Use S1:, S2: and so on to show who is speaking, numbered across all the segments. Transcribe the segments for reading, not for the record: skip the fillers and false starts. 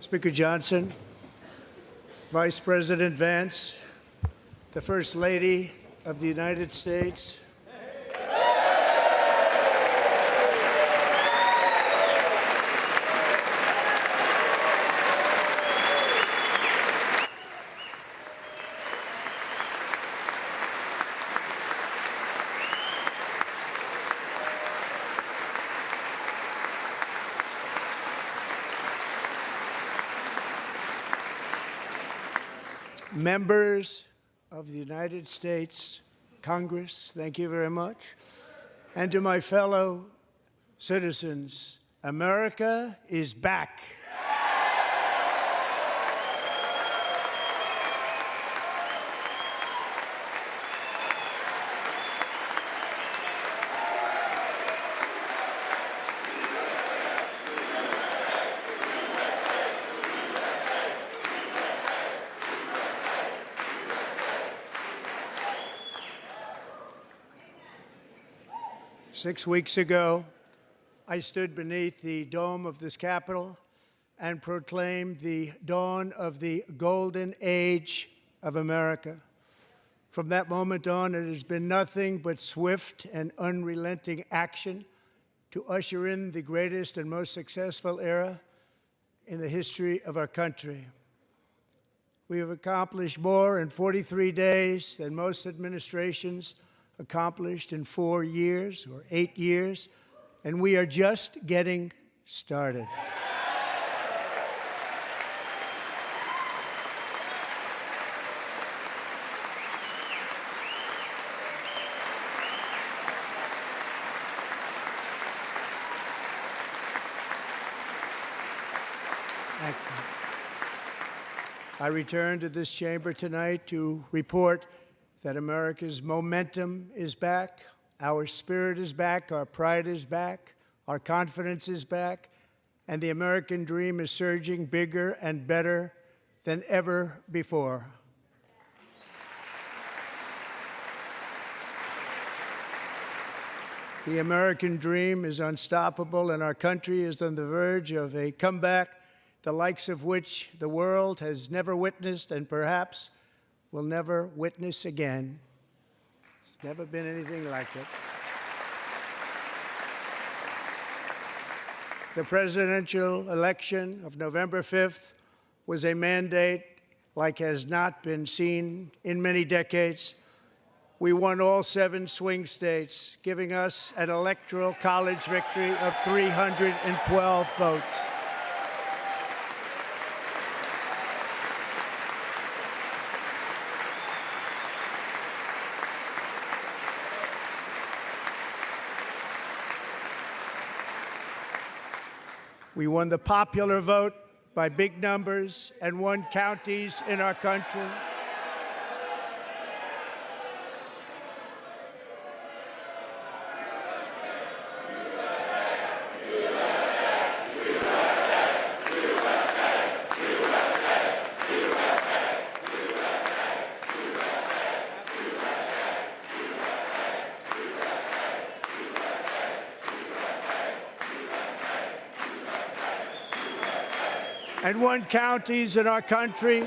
S1: Speaker Johnson, Vice President Vance, the First Lady of the United States, members of the United States Congress, thank you very much, and to my fellow citizens, America is back. 6 weeks ago, I stood beneath the dome of this Capitol and proclaimed the dawn of the golden age of America. From that moment on, it has been nothing but swift and unrelenting action to usher in the greatest and most successful era in the history of our country. We have accomplished more in 43 days than most administrations accomplished in 4 years or 8 years, and we are just getting started. I return to this chamber tonight to report that America's momentum is back, our spirit is back, our pride is back, our confidence is back, and the American dream is surging bigger and better than ever before. The American dream is unstoppable, and our country is on the verge of a comeback, the likes of which the world has never witnessed and perhaps will never witness again. There's never been anything like it. The presidential election of November 5th was a mandate like has not been seen in many decades. We won all 7 swing states, giving us an electoral college victory of 312 votes. We won the popular vote by big numbers and won counties in our country. And won counties in our country,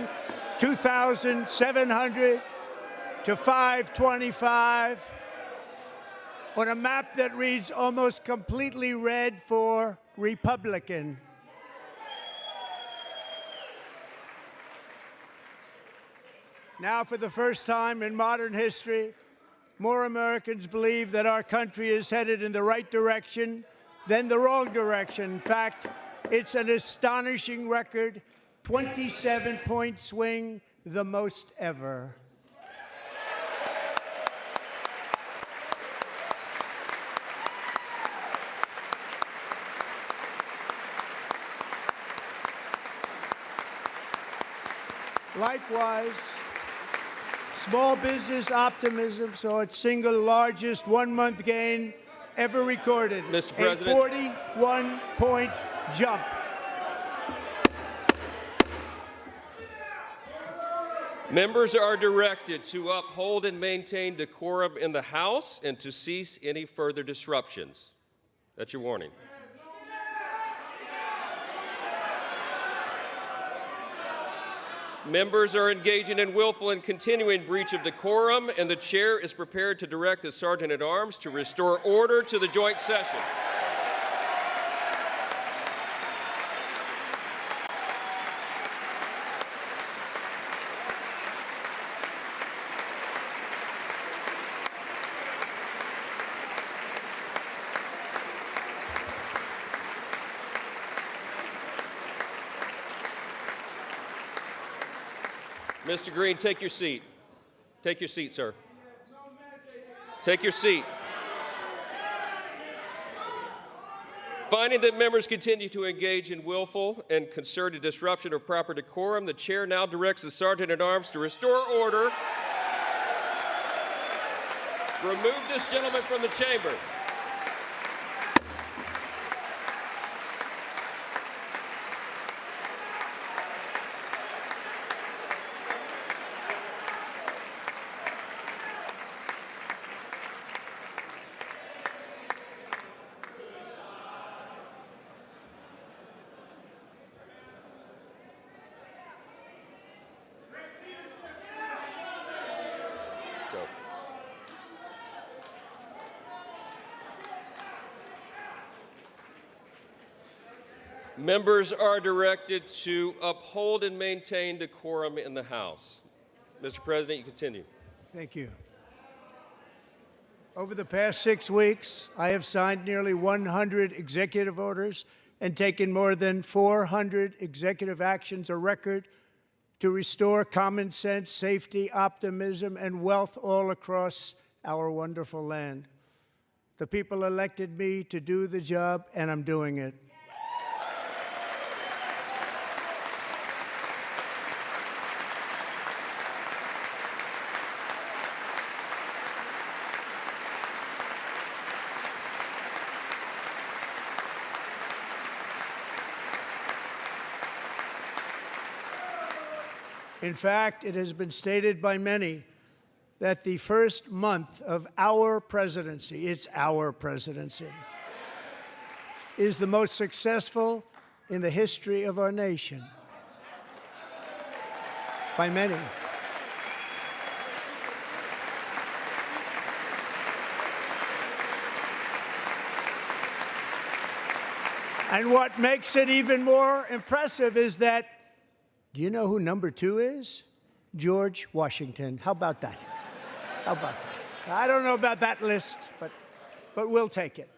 S1: 2,700 to 525, on a map that reads almost completely red for Republican. Now, for the first time in modern history, more Americans believe that our country is headed in the right direction than the wrong direction. In fact, it's an astonishing record, 27-point swing, the most ever. Likewise, small business optimism saw its single largest one-month gain ever recorded.
S2: Mr. President.
S1: A 41-point jump.
S2: Members are directed to uphold and maintain decorum in the House and to cease any further disruptions. That's your warning. Members are engaging in willful and continuing breach of decorum, and the chair is prepared to direct the Sergeant-at-Arms to restore order to the joint session. Mr. Green, take your seat. Take your seat, sir. Take your seat. Finding that members continue to engage in willful and concerted disruption of proper decorum, the chair now directs the Sergeant-at-Arms to restore order. Remove this gentleman from the chamber. Members are directed to uphold and maintain decorum in the House. Mr. President, you continue.
S1: Thank you. Over the past 6 weeks, I have signed nearly 100 executive orders and taken more than 400 executive actions, a record to restore common sense, safety, optimism, and wealth all across our wonderful land. The people elected me to do the job, and I'm doing it. In fact, it has been stated by many that the first month of our presidency, it's our presidency, is the most successful in the history of our nation. By many. And what makes it even more impressive is that, do you know who number 2 is? George Washington. How about that? How about that? I don't know about that list, but we'll take it.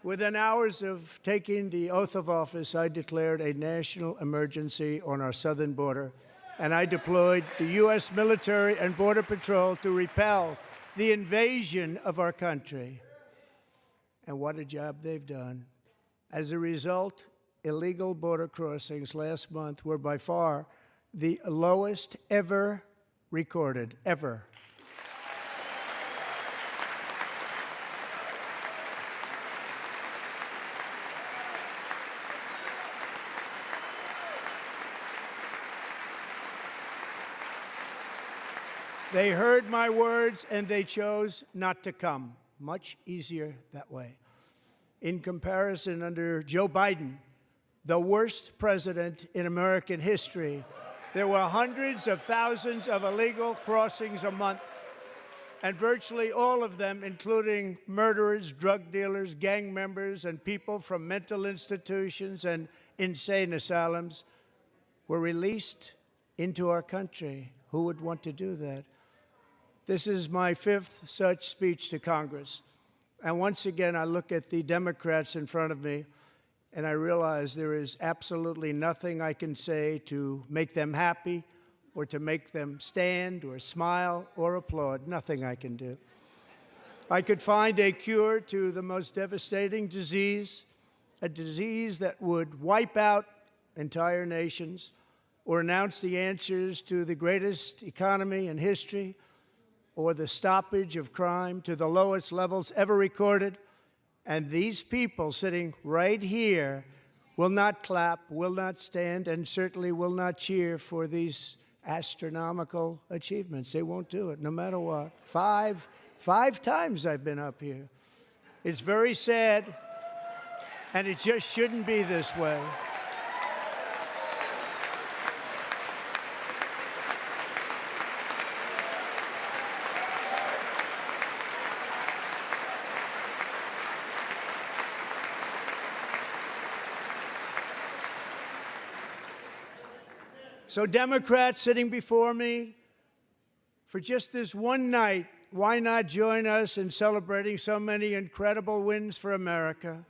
S1: Within hours of taking the oath of office, I declared a national emergency on our southern border, and I deployed the U.S. military and Border Patrol to repel the invasion of our country. And what a job they've done. As a result, illegal border crossings last month were by far the lowest ever recorded, ever. They heard my words and they chose not to come. Much easier that way. In comparison, under Joe Biden, the worst president in American history, there were hundreds of thousands of illegal crossings a month, and virtually all of them, including murderers, drug dealers, gang members, and people from mental institutions and insane asylums, were released into our country. Who would want to do that? This is my 5th such speech to Congress. And once again, I look at the Democrats in front of me, and I realize there is absolutely nothing I can say to make them happy or to make them stand or smile or applaud. Nothing I can do. I could find a cure to the most devastating disease, a disease that would wipe out entire nations, or announce the answers to the greatest economy in history, or the stoppage of crime to the lowest levels ever recorded. And these people sitting right here will not clap, will not stand, and certainly will not cheer for these astronomical achievements. They won't do it, no matter what. Five times I've been up here. It's very sad, and it just shouldn't be this way. So Democrats sitting before me, for just this one night, why not join us in celebrating so many incredible wins for America?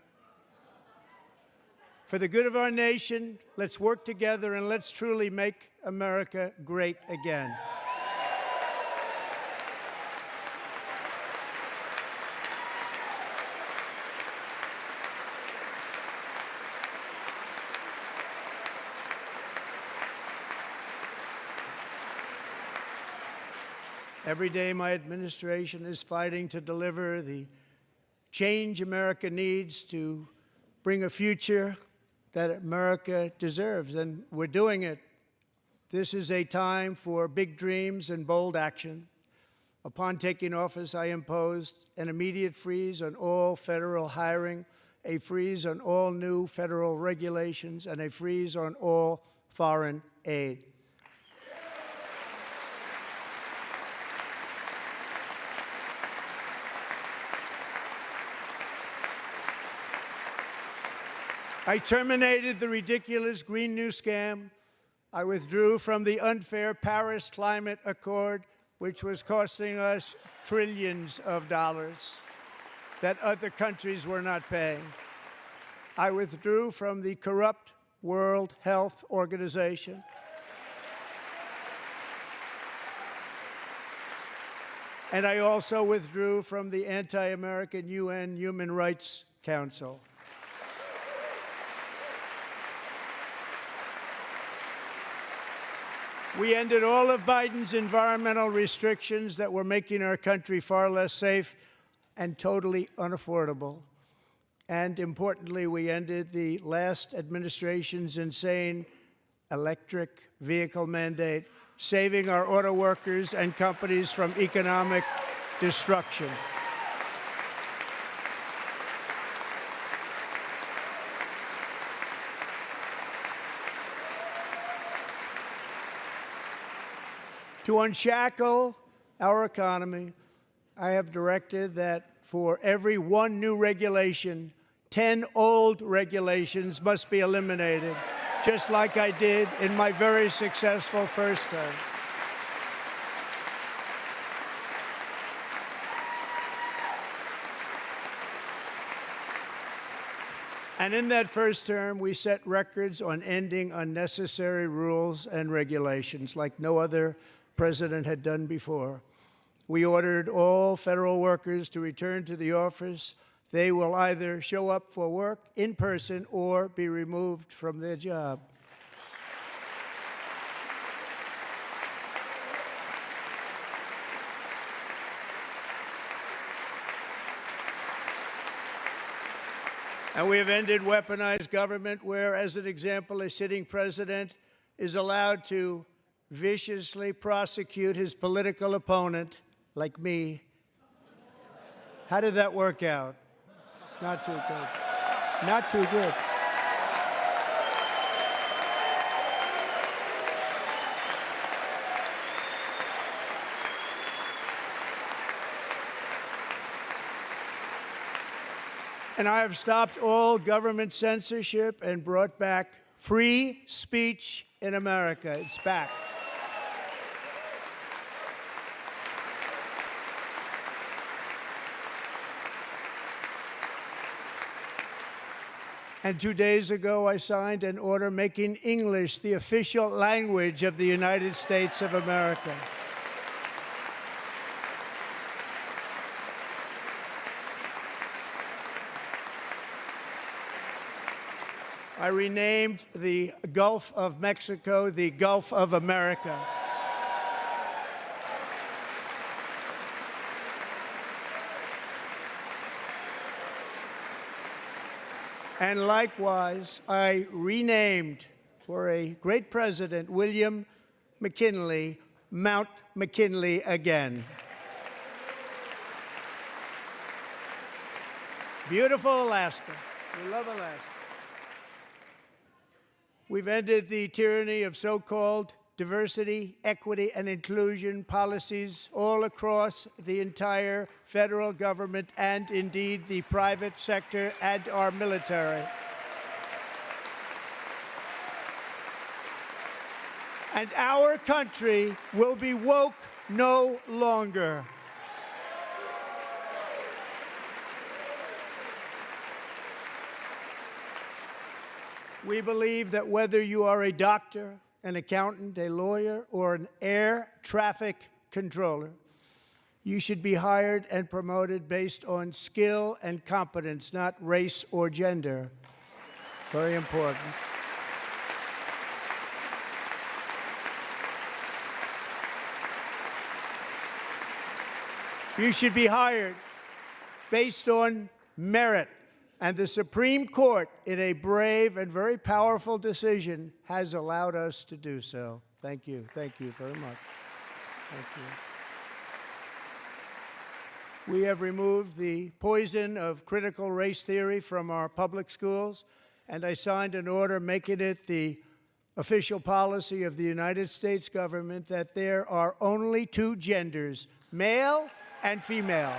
S1: For the good of our nation, let's work together and let's truly make America great again. Every day, my administration is fighting to deliver the change America needs to bring a future that America deserves, and we're doing it. This is a time for big dreams and bold action. Upon taking office, I imposed an immediate freeze on all federal hiring, a freeze on all new federal regulations, and a freeze on all foreign aid. I terminated the ridiculous Green New Scam. I withdrew from the unfair Paris Climate Accord, which was costing us trillions of dollars that other countries were not paying. I withdrew from the corrupt World Health Organization. And I also withdrew from the anti-American UN Human Rights Council. We ended all of Biden's environmental restrictions that were making our country far less safe and totally unaffordable. And importantly, we ended the last administration's insane electric vehicle mandate, saving our auto workers and companies from economic destruction. To unshackle our economy, I have directed that for every one new regulation, 10 old regulations must be eliminated, just like I did in my very successful first term. And in that first term, we set records on ending unnecessary rules and regulations like no other president had done before. We ordered all federal workers to return to the office. They will either show up for work in person or be removed from their job. And we have ended weaponized government where, as an example, a sitting president is allowed to viciously prosecute his political opponent, like me. How did that work out? Not too good. Not too good. And I have stopped all government censorship and brought back free speech in America. It's back. And 2 days ago, I signed an order making English the official language of the United States of America. I renamed the Gulf of Mexico the Gulf of America. And likewise, I renamed, for a great president, William McKinley, Mount McKinley again. Beautiful Alaska. We love Alaska. We've ended the tyranny of so-called diversity, equity, and inclusion policies all across the entire federal government and, indeed, the private sector and our military. And our country will be woke no longer. We believe that whether you are a doctor, an accountant, a lawyer, or an air traffic controller, you should be hired and promoted based on skill and competence, not race or gender. Very important. You should be hired based on merit. And the Supreme Court, in a brave and very powerful decision, has allowed us to do so. Thank you. Thank you very much. Thank you. We have removed the poison of critical race theory from our public schools, and I signed an order making it the official policy of the United States government that there are only two genders, male and female.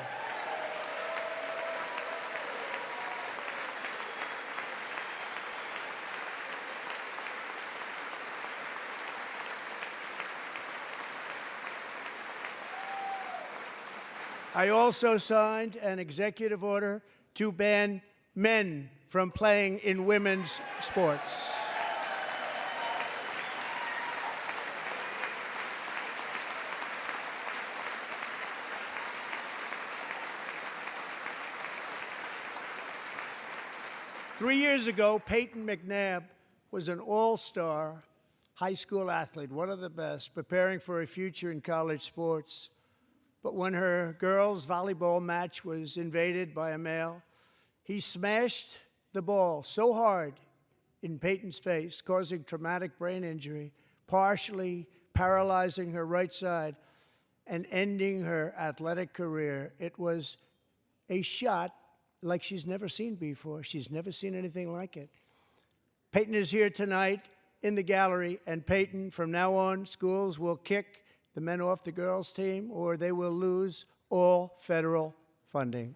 S1: I also signed an executive order to ban men from playing in women's sports. Three years ago, Peyton McNabb was an all-star high school athlete, one of the best, preparing for a future in college sports. But when her girls' volleyball match was invaded by a male, he smashed the ball so hard in Peyton's face, causing traumatic brain injury, partially paralyzing her right side, and ending her athletic career. It was a shot like she's never seen before. She's never seen anything like it. Peyton is here tonight in the gallery, and Peyton, from now on, schools will kick the men off the girls' team, or they will lose all federal funding.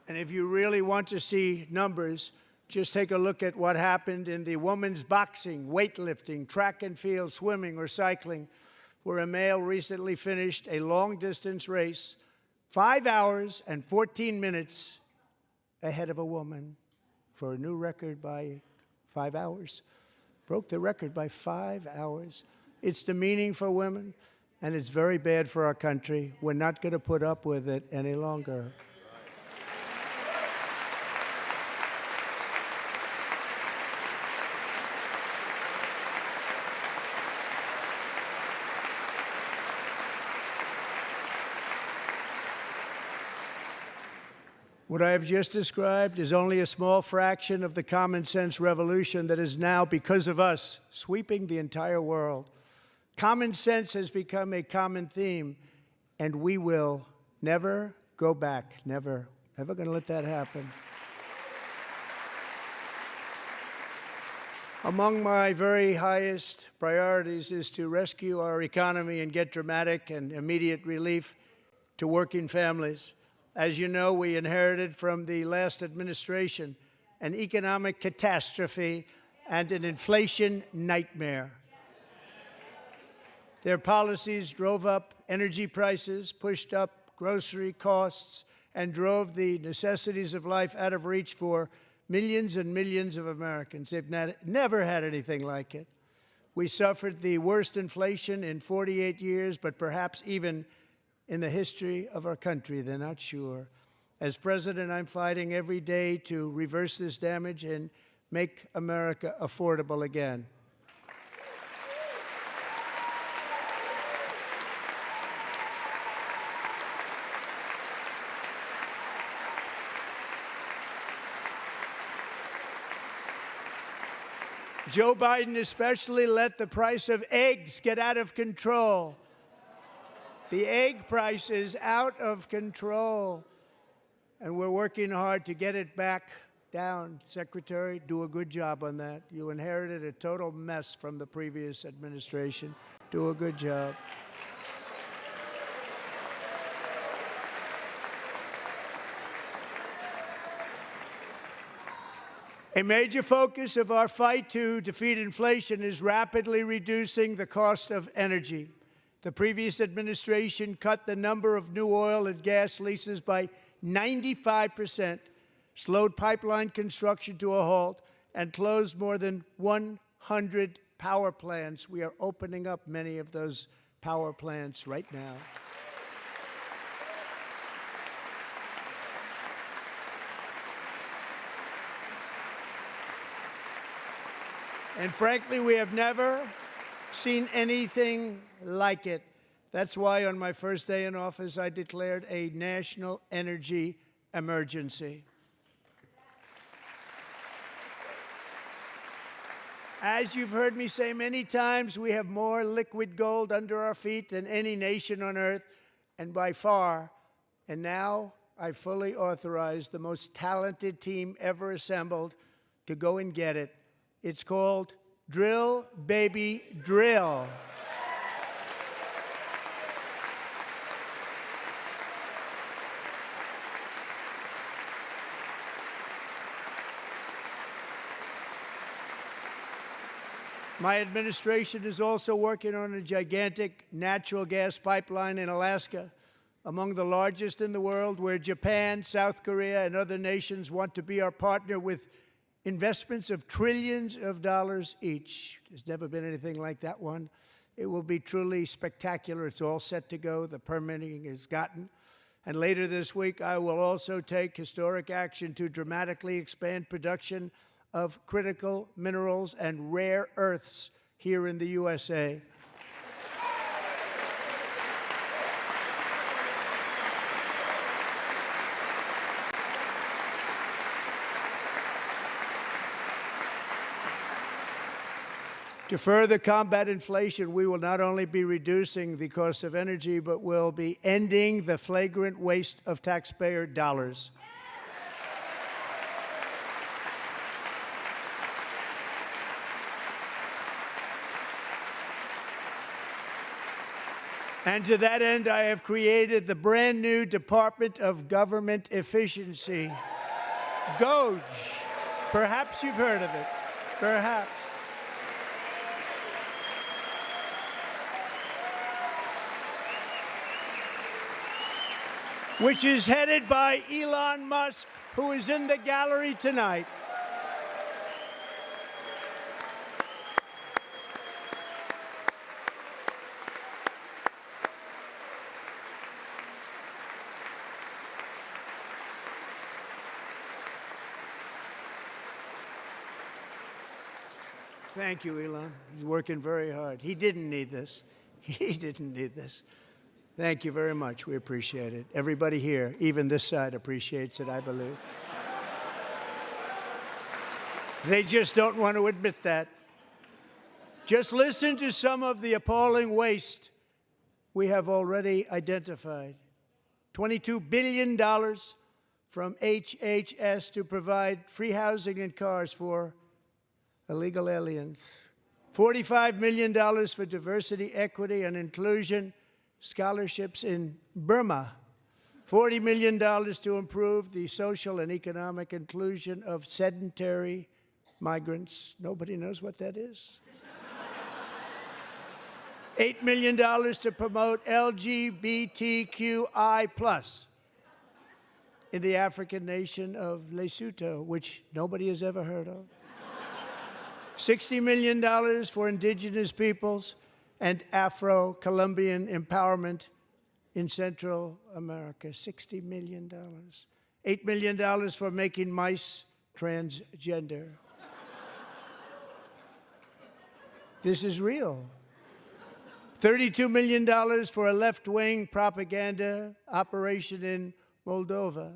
S1: And if you really want to see numbers, just take a look at what happened in the women's boxing, weightlifting, track and field, swimming, or cycling, where a male recently finished a long-distance race 5 hours and 14 minutes ahead of a woman for a new record by 5 hours. Broke the record by 5 hours. It's demeaning for women, and it's very bad for our country. We're not going to put up with it any longer. What I have just described is only a small fraction of the common sense revolution that is now, because of us, sweeping the entire world. Common sense has become a common theme, and we will never go back. Never. Never going to let that happen. Among my very highest priorities is to rescue our economy and get dramatic and immediate relief to working families. As you know, we inherited from the last administration an economic catastrophe and an inflation nightmare. Their policies drove up energy prices, pushed up grocery costs, and drove the necessities of life out of reach for millions and millions of Americans. They've never had anything like it. We suffered the worst inflation in 48 years, but perhaps even in the history of our country. They're not sure. As president, I'm fighting every day to reverse this damage and make America affordable again. Joe Biden especially let the price of eggs get out of control. The egg price is out of control, and we're working hard to get it back down. Secretary, do a good job on that. You inherited a total mess from the previous administration. Do a good job. A major focus of our fight to defeat inflation is rapidly reducing the cost of energy. The previous administration cut the number of new oil and gas leases by 95%, slowed pipeline construction to a halt, and closed more than 100 power plants. We are opening up many of those power plants right now. And frankly, we have never seen anything like it. That's why on my first day in office, I declared a national energy emergency. As you've heard me say many times, we have more liquid gold under our feet than any nation on earth, and by far. And now I fully authorize the most talented team ever assembled to go and get it. It's called Drill, Baby, Drill. My administration is also working on a gigantic natural gas pipeline in Alaska, among the largest in the world, where Japan, South Korea, and other nations want to be our partner with investments of trillions of dollars each. There's never been anything like that one. It will be truly spectacular. It's all set to go. The permitting is gotten. And later this week, I will also take historic action to dramatically expand production of critical minerals and rare earths here in the USA. To further combat inflation, we will not only be reducing the cost of energy, but will be ending the flagrant waste of taxpayer dollars. And to that end, I have created the brand new Department of Government Efficiency, GOGE. Perhaps you've heard of it. Perhaps. Which is headed by Elon Musk, who is in the gallery tonight. Thank you, Elon. He's working very hard. He didn't need this. He didn't need this. Thank you very much. We appreciate it. Everybody here, even this side, appreciates it, I believe. They just don't want to admit that. Just listen to some of the appalling waste we have already identified. $22 billion from HHS to provide free housing and cars for illegal aliens. $45 million for diversity, equity, and inclusion scholarships in Burma. $40 million to improve the social and economic inclusion of sedentary migrants. Nobody knows what that is. $8 million to promote LGBTQI+ in the African nation of Lesotho, which nobody has ever heard of. $60 million for indigenous peoples and Afro-Colombian empowerment in Central America. $60 million. $8 million for making mice transgender. This is real. $32 million for a left-wing propaganda operation in Moldova.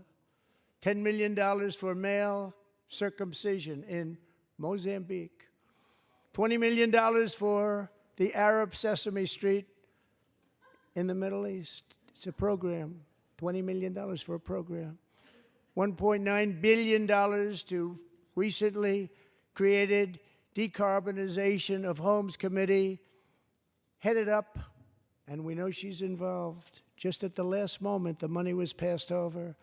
S1: $10 million for male circumcision in Mozambique. $20 million for the Arab Sesame Street in the Middle East. It's a program, $20 million for a program. $1.9 billion to recently created Decarbonization of Homes Committee, headed up, and we know she's involved. Just at the last moment, the money was passed over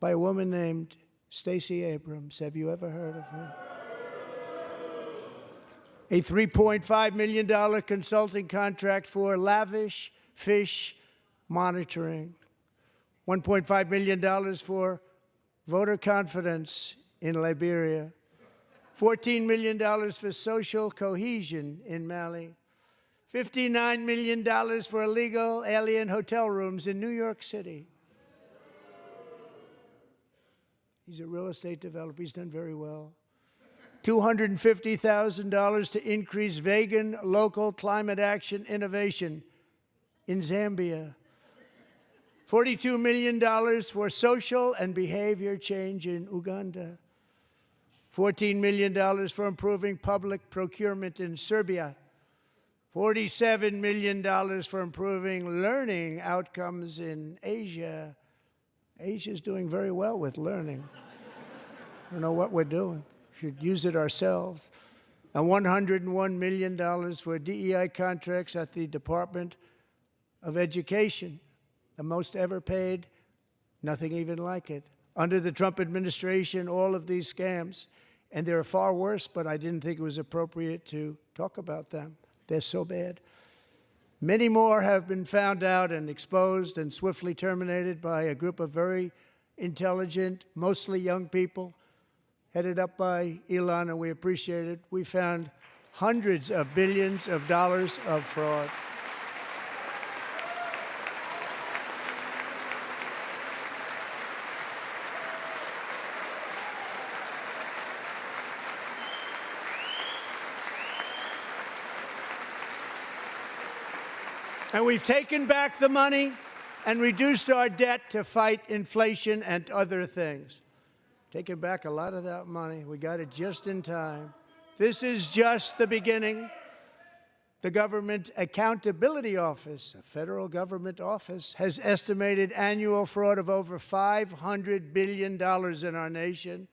S1: by a woman named Stacey Abrams. Have you ever heard of her? A $3.5 million consulting contract for lavish fish monitoring. $1.5 million for voter confidence in Liberia. $14 million for social cohesion in Mali. $59 million for illegal alien hotel rooms in New York City. He's a real estate developer. He's done very well. $250,000 to increase vegan local climate action innovation in Zambia. $42 million for social and behavior change in Uganda. $14 million for improving public procurement in Serbia. $47 million for improving learning outcomes in Asia. Asia's doing very well with learning. I don't know what we're doing. We should use it ourselves. And $101 million for DEI contracts at the Department of Education, the most ever paid, nothing even like it. Under the Trump administration, all of these scams, and they're far worse, but I didn't think it was appropriate to talk about them. They're so bad. Many more have been found out and exposed and swiftly terminated by a group of very intelligent, mostly young people, headed up by Elon, and we appreciate it. We found hundreds of billions of dollars of fraud. And we've taken back the money and reduced our debt to fight inflation and other things. Taken back a lot of that money. We got it just in time. This is just the beginning. The Government Accountability Office, a federal government office, has estimated annual fraud of over $500 billion in our nation,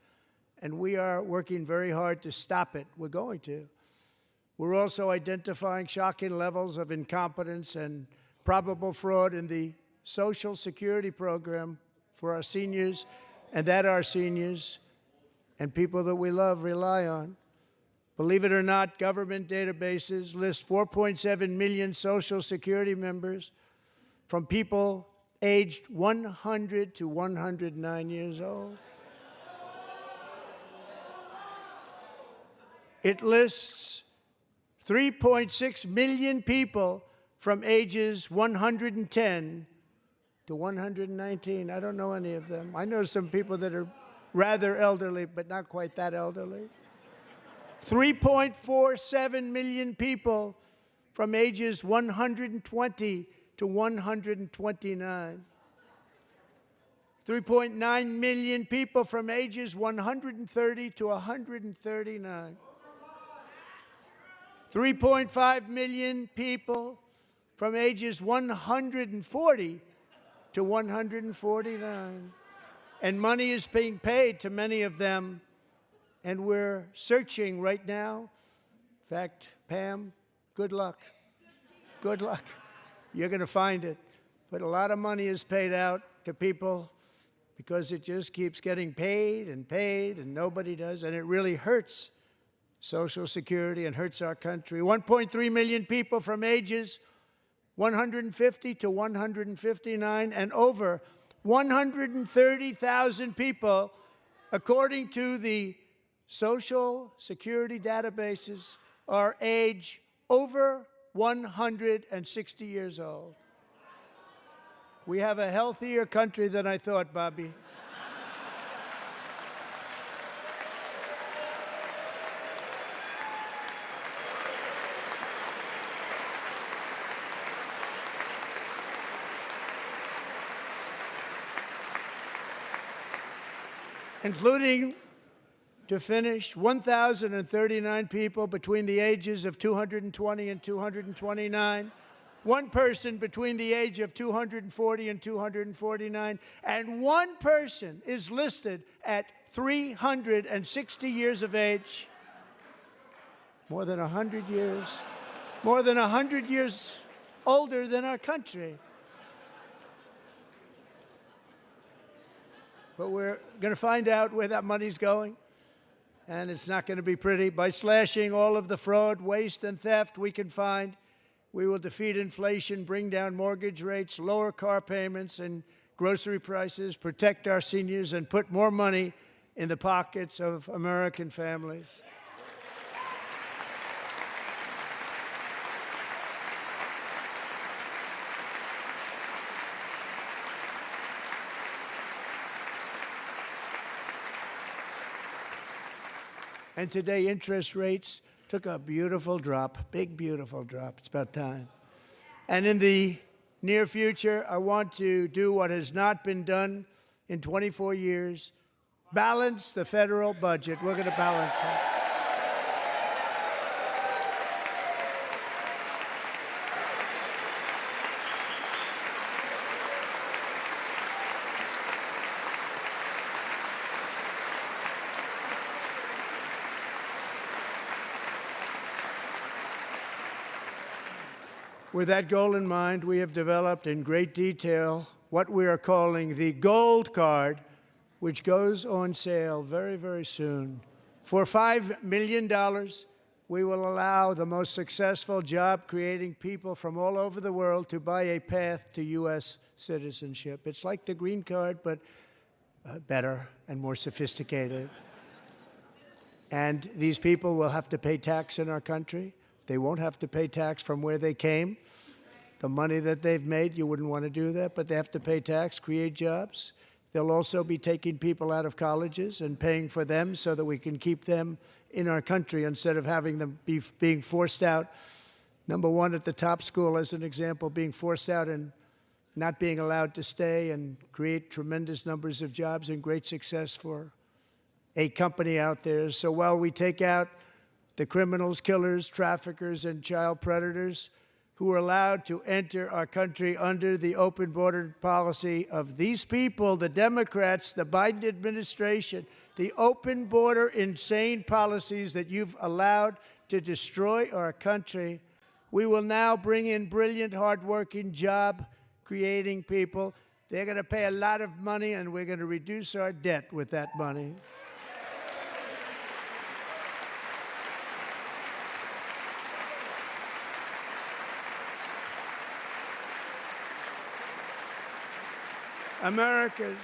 S1: and we are working very hard to stop it. We're going to. We're also identifying shocking levels of incompetence and probable fraud in the Social Security program for our seniors, and that our seniors and people that we love rely on. Believe it or not, government databases list 4.7 million Social Security members from people aged 100 to 109 years old. It lists 3.6 million people from ages 110 to 119. I don't know any of them. I know some people that are rather elderly, but not quite that elderly. 3.47 million people from ages 120 to 129. 3.9 million people from ages 130 to 139. 3.5 million people from ages 140 to 149. And money is being paid to many of them, and we're searching right now. In fact, Pam, good luck. Good luck. You're going to find it. But a lot of money is paid out to people because it just keeps getting paid, and nobody does, and it really hurts Social Security and hurts our country. 1.3 million people from ages 150 to 159, and over 130,000 people, according to the Social Security databases, are age over 160 years old. We have a healthier country than I thought, Bobby. Including, to finish, 1,039 people between the ages of 220 and 229 One person between the age of 240 and 249, and one person is listed at 360 years of age. More than 100 years. More than 100 years older than our country. But we're going to find out where that money's going, and it's not going to be pretty. By slashing all of the fraud, waste, and theft we can find, we will defeat inflation, bring down mortgage rates, lower car payments and grocery prices, protect our seniors, and put more money in the pockets of American families. And today, interest rates took a beautiful drop, big, beautiful drop. It's about time. And in the near future, I want to do what has not been done in 24 years, balance the federal budget. We're going to balance it. With that goal in mind, we have developed in great detail what we are calling the Gold Card, which goes on sale very, very soon. For $5 million, we will allow the most successful job-creating people from all over the world to buy a path to U.S. citizenship. It's like the green card, but better and more sophisticated. And these people will have to pay tax in our country. They won't have to pay tax from where they came. The money that they've made, you wouldn't want to do that, but they have to pay tax, create jobs. They'll also be taking people out of colleges and paying for them so that we can keep them in our country instead of having them being forced out. Number one, at the top school, as an example, being forced out and not being allowed to stay and create tremendous numbers of jobs and great success for a company out there. So while we take out the criminals, killers, traffickers, and child predators who are allowed to enter our country under the open border policy of these people, the Democrats, the Biden administration, the open border insane policies that you've allowed to destroy our country, we will now bring in brilliant, hardworking, job-creating people. They're going to pay a lot of money, and we're going to reduce our debt with that money. Americans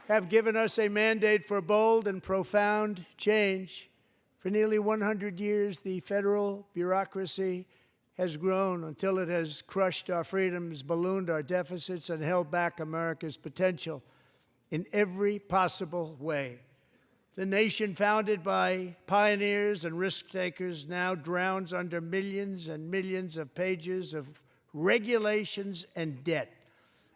S1: have given us a mandate for bold and profound change. For nearly 100 years, the federal bureaucracy has grown until it has crushed our freedoms, ballooned our deficits, and held back America's potential in every possible way. The nation founded by pioneers and risk-takers now drowns under millions and millions of pages of regulations and debt.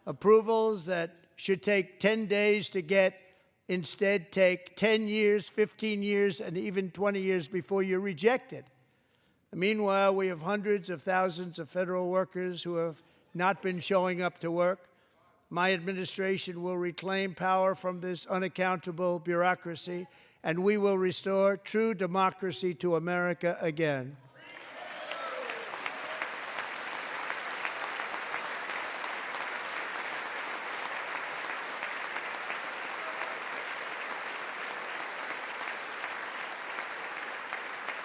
S1: Approvals that should take 10 days to get instead take 10 years, 15 years, and even 20 years before you're rejected. Meanwhile, we have hundreds of thousands of federal workers who have not been showing up to work. My administration will reclaim power from this unaccountable bureaucracy, and we will restore true democracy to America again.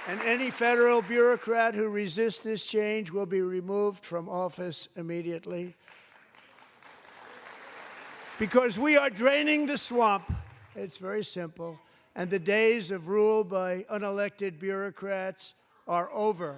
S1: And any federal bureaucrat who resists this change will be removed from office immediately. Because we are draining the swamp. It's very simple. And the days of rule by unelected bureaucrats are over.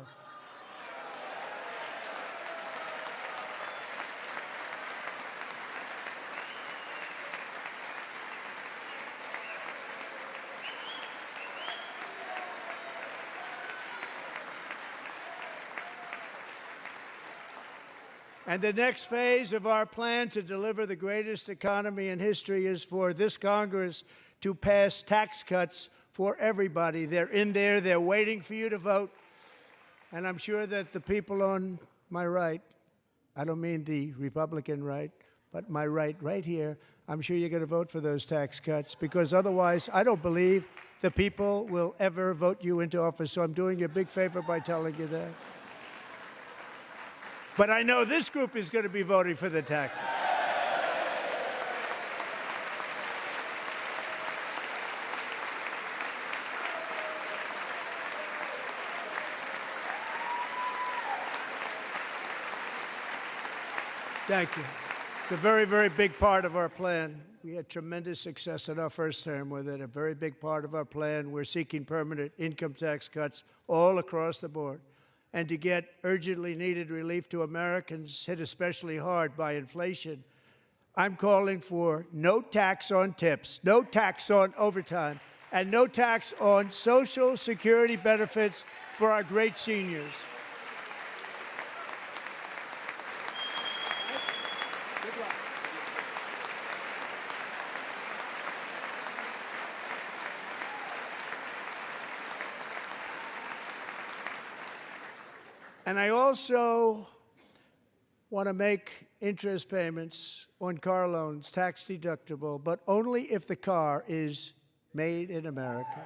S1: And the next phase of our plan to deliver the greatest economy in history is for this Congress to pass tax cuts for everybody. They're in there. They're waiting for you to vote. And I'm sure that the people on my right, I don't mean the Republican right, but my right here, I'm sure you're going to vote for those tax cuts, because otherwise I don't believe the people will ever vote you into office. So I'm doing you a big favor by telling you that. But I know this group is going to be voting for the tax cuts. Thank you. It's a very, very big part of our plan. We had tremendous success in our first term with it, a very big part of our plan. We're seeking permanent income tax cuts all across the board. And to get urgently needed relief to Americans hit especially hard by inflation, I'm calling for no tax on tips, no tax on overtime, and no tax on Social Security benefits for our great seniors. And I also want to make interest payments on car loans tax deductible, but only if the car is made in America.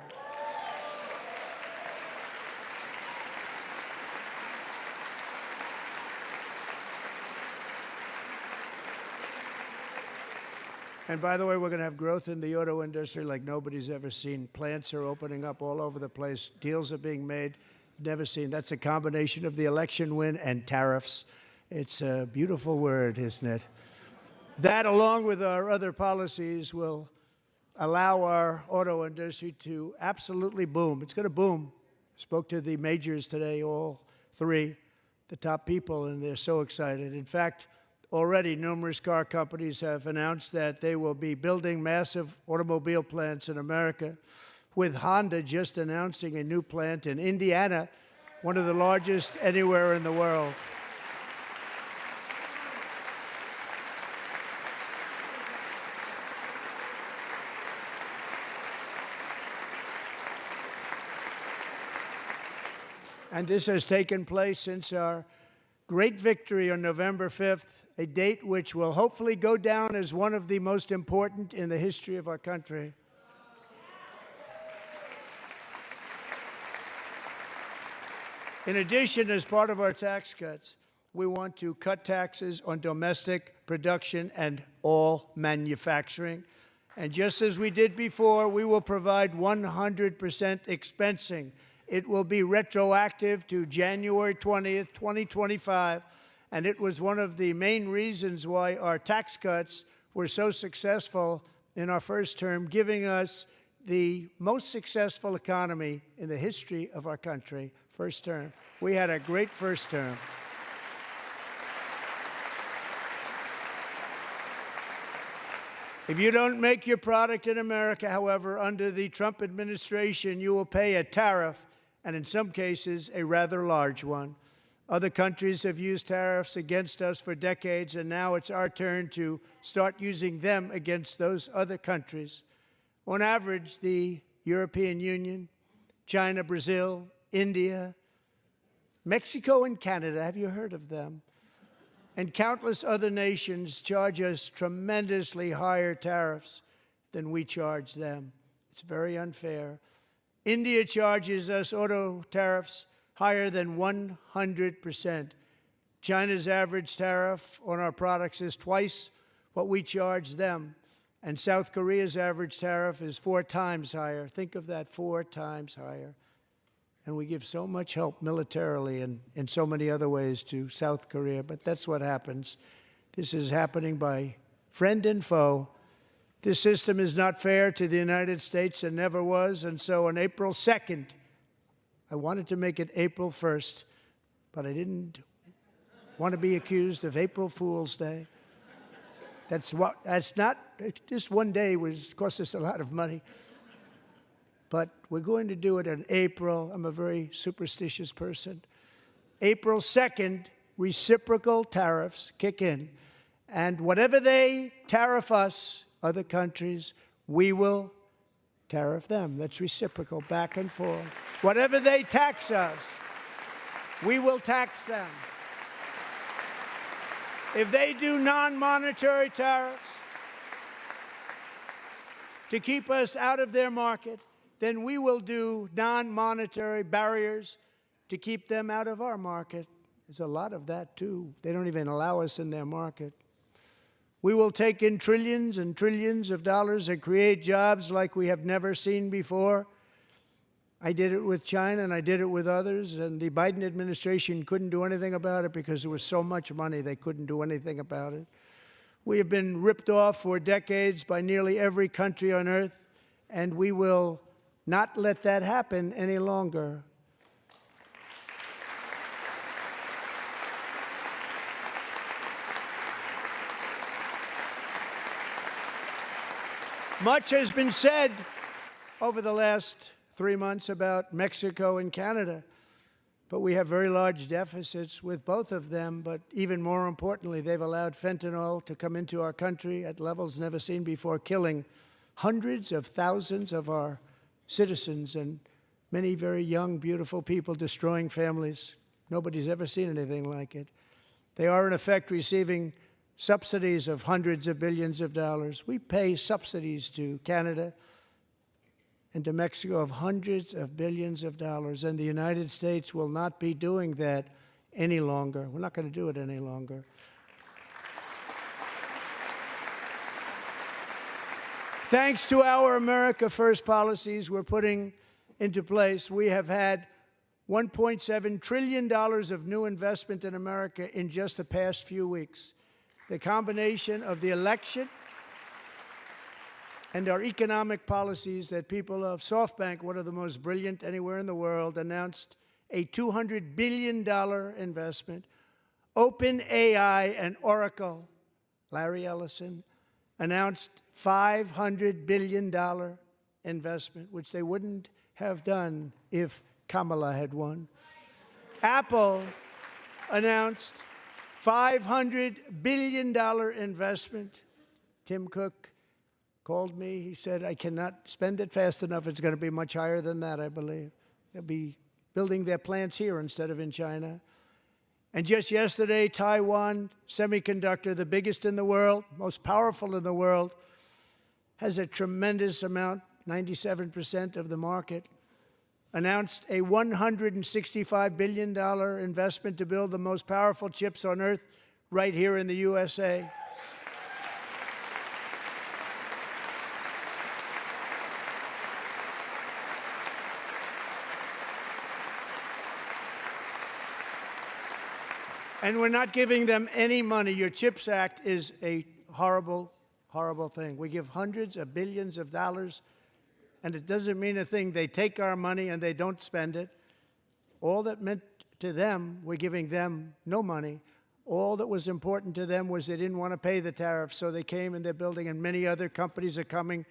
S1: And by the way, we're going to have growth in the auto industry like nobody's ever seen. Plants are opening up all over the place. Deals are being made. Never seen. That's a combination of the election win and tariffs. It's a beautiful word, isn't it? That, along with our other policies, will allow our auto industry to absolutely boom. It's going to boom. Spoke to the majors today, all three, the top people, and they're so excited. In fact, already numerous car companies have announced that they will be building massive automobile plants in America, with Honda just announcing a new plant in Indiana, one of the largest anywhere in the world. And this has taken place since our great victory on November 5th, a date which will hopefully go down as one of the most important in the history of our country. In addition, as part of our tax cuts, we want to cut taxes on domestic production and all manufacturing. And just as we did before, we will provide 100% expensing. It will be retroactive to January 20th, 2025. And it was one of the main reasons why our tax cuts were so successful in our first term, giving us the most successful economy in the history of our country. First term. We had a great first term. If you don't make your product in America, however, under the Trump administration, you will pay a tariff, and in some cases, a rather large one. Other countries have used tariffs against us for decades, and now it's our turn to start using them against those other countries. On average, the European Union, China, Brazil, India, Mexico, and Canada, have you heard of them? And countless other nations charge us tremendously higher tariffs than we charge them. It's very unfair. India charges us auto tariffs higher than 100%. China's average tariff on our products is twice what we charge them. And South Korea's average tariff is 4 times higher. Think of that, 4 times higher. And we give so much help militarily and in so many other ways to South Korea, but that's what happens. This is happening by friend and foe. This system is not fair to the United States and never was, and so on April 2nd, I wanted to make it April 1st, but I didn't want to be accused of April Fool's Day. That's not, just one day cost us a lot of money. But we're going to do it in April. I'm a very superstitious person. April 2nd, reciprocal tariffs kick in. And whatever they tariff us, other countries, we will tariff them. That's reciprocal, back and forth. Whatever they tax us, we will tax them. If they do non-monetary tariffs to keep us out of their market, then we will do non-monetary barriers to keep them out of our market. There's a lot of that, too. They don't even allow us in their market. We will take in trillions and trillions of dollars and create jobs like we have never seen before. I did it with China, and I did it with others, and the Biden administration couldn't do anything about it because there was so much money they couldn't do anything about it. We have been ripped off for decades by nearly every country on earth, and we will not let that happen any longer. Much has been said over the last 3 months about Mexico and Canada, but we have very large deficits with both of them. But even more importantly, they've allowed fentanyl to come into our country at levels never seen before, killing hundreds of thousands of our citizens and many very young, beautiful people, destroying families. Nobody's ever seen anything like it. They are, in effect, receiving subsidies of hundreds of billions of dollars. We pay subsidies to Canada and to Mexico of hundreds of billions of dollars, and the United States will not be doing that any longer. We're not going to do it any longer. Thanks to our America First policies we're putting into place, we have had $1.7 trillion of new investment in America in just the past few weeks. The combination of the election and our economic policies that people of SoftBank, one of the most brilliant anywhere in the world, announced a $200 billion investment. OpenAI and Oracle, Larry Ellison, announced $500 billion investment, which they wouldn't have done if Kamala had won. Apple announced $500 billion investment. Tim Cook called me. He said, I cannot spend it fast enough. It's going to be much higher than that, I believe. They'll be building their plants here instead of in China. And just yesterday, Taiwan Semiconductor, the biggest in the world, most powerful in the world, has a tremendous amount, 97% of the market, announced a $165 billion investment to build the most powerful chips on earth right here in the USA. And we're not giving them any money. Your CHIPS Act is a horrible, horrible thing. We give hundreds of billions of dollars, and it doesn't mean a thing. They take our money and they don't spend it. All that meant to them, we're giving them no money. All that was important to them was they didn't want to pay the tariffs, so they came and they're building, and many other companies are coming.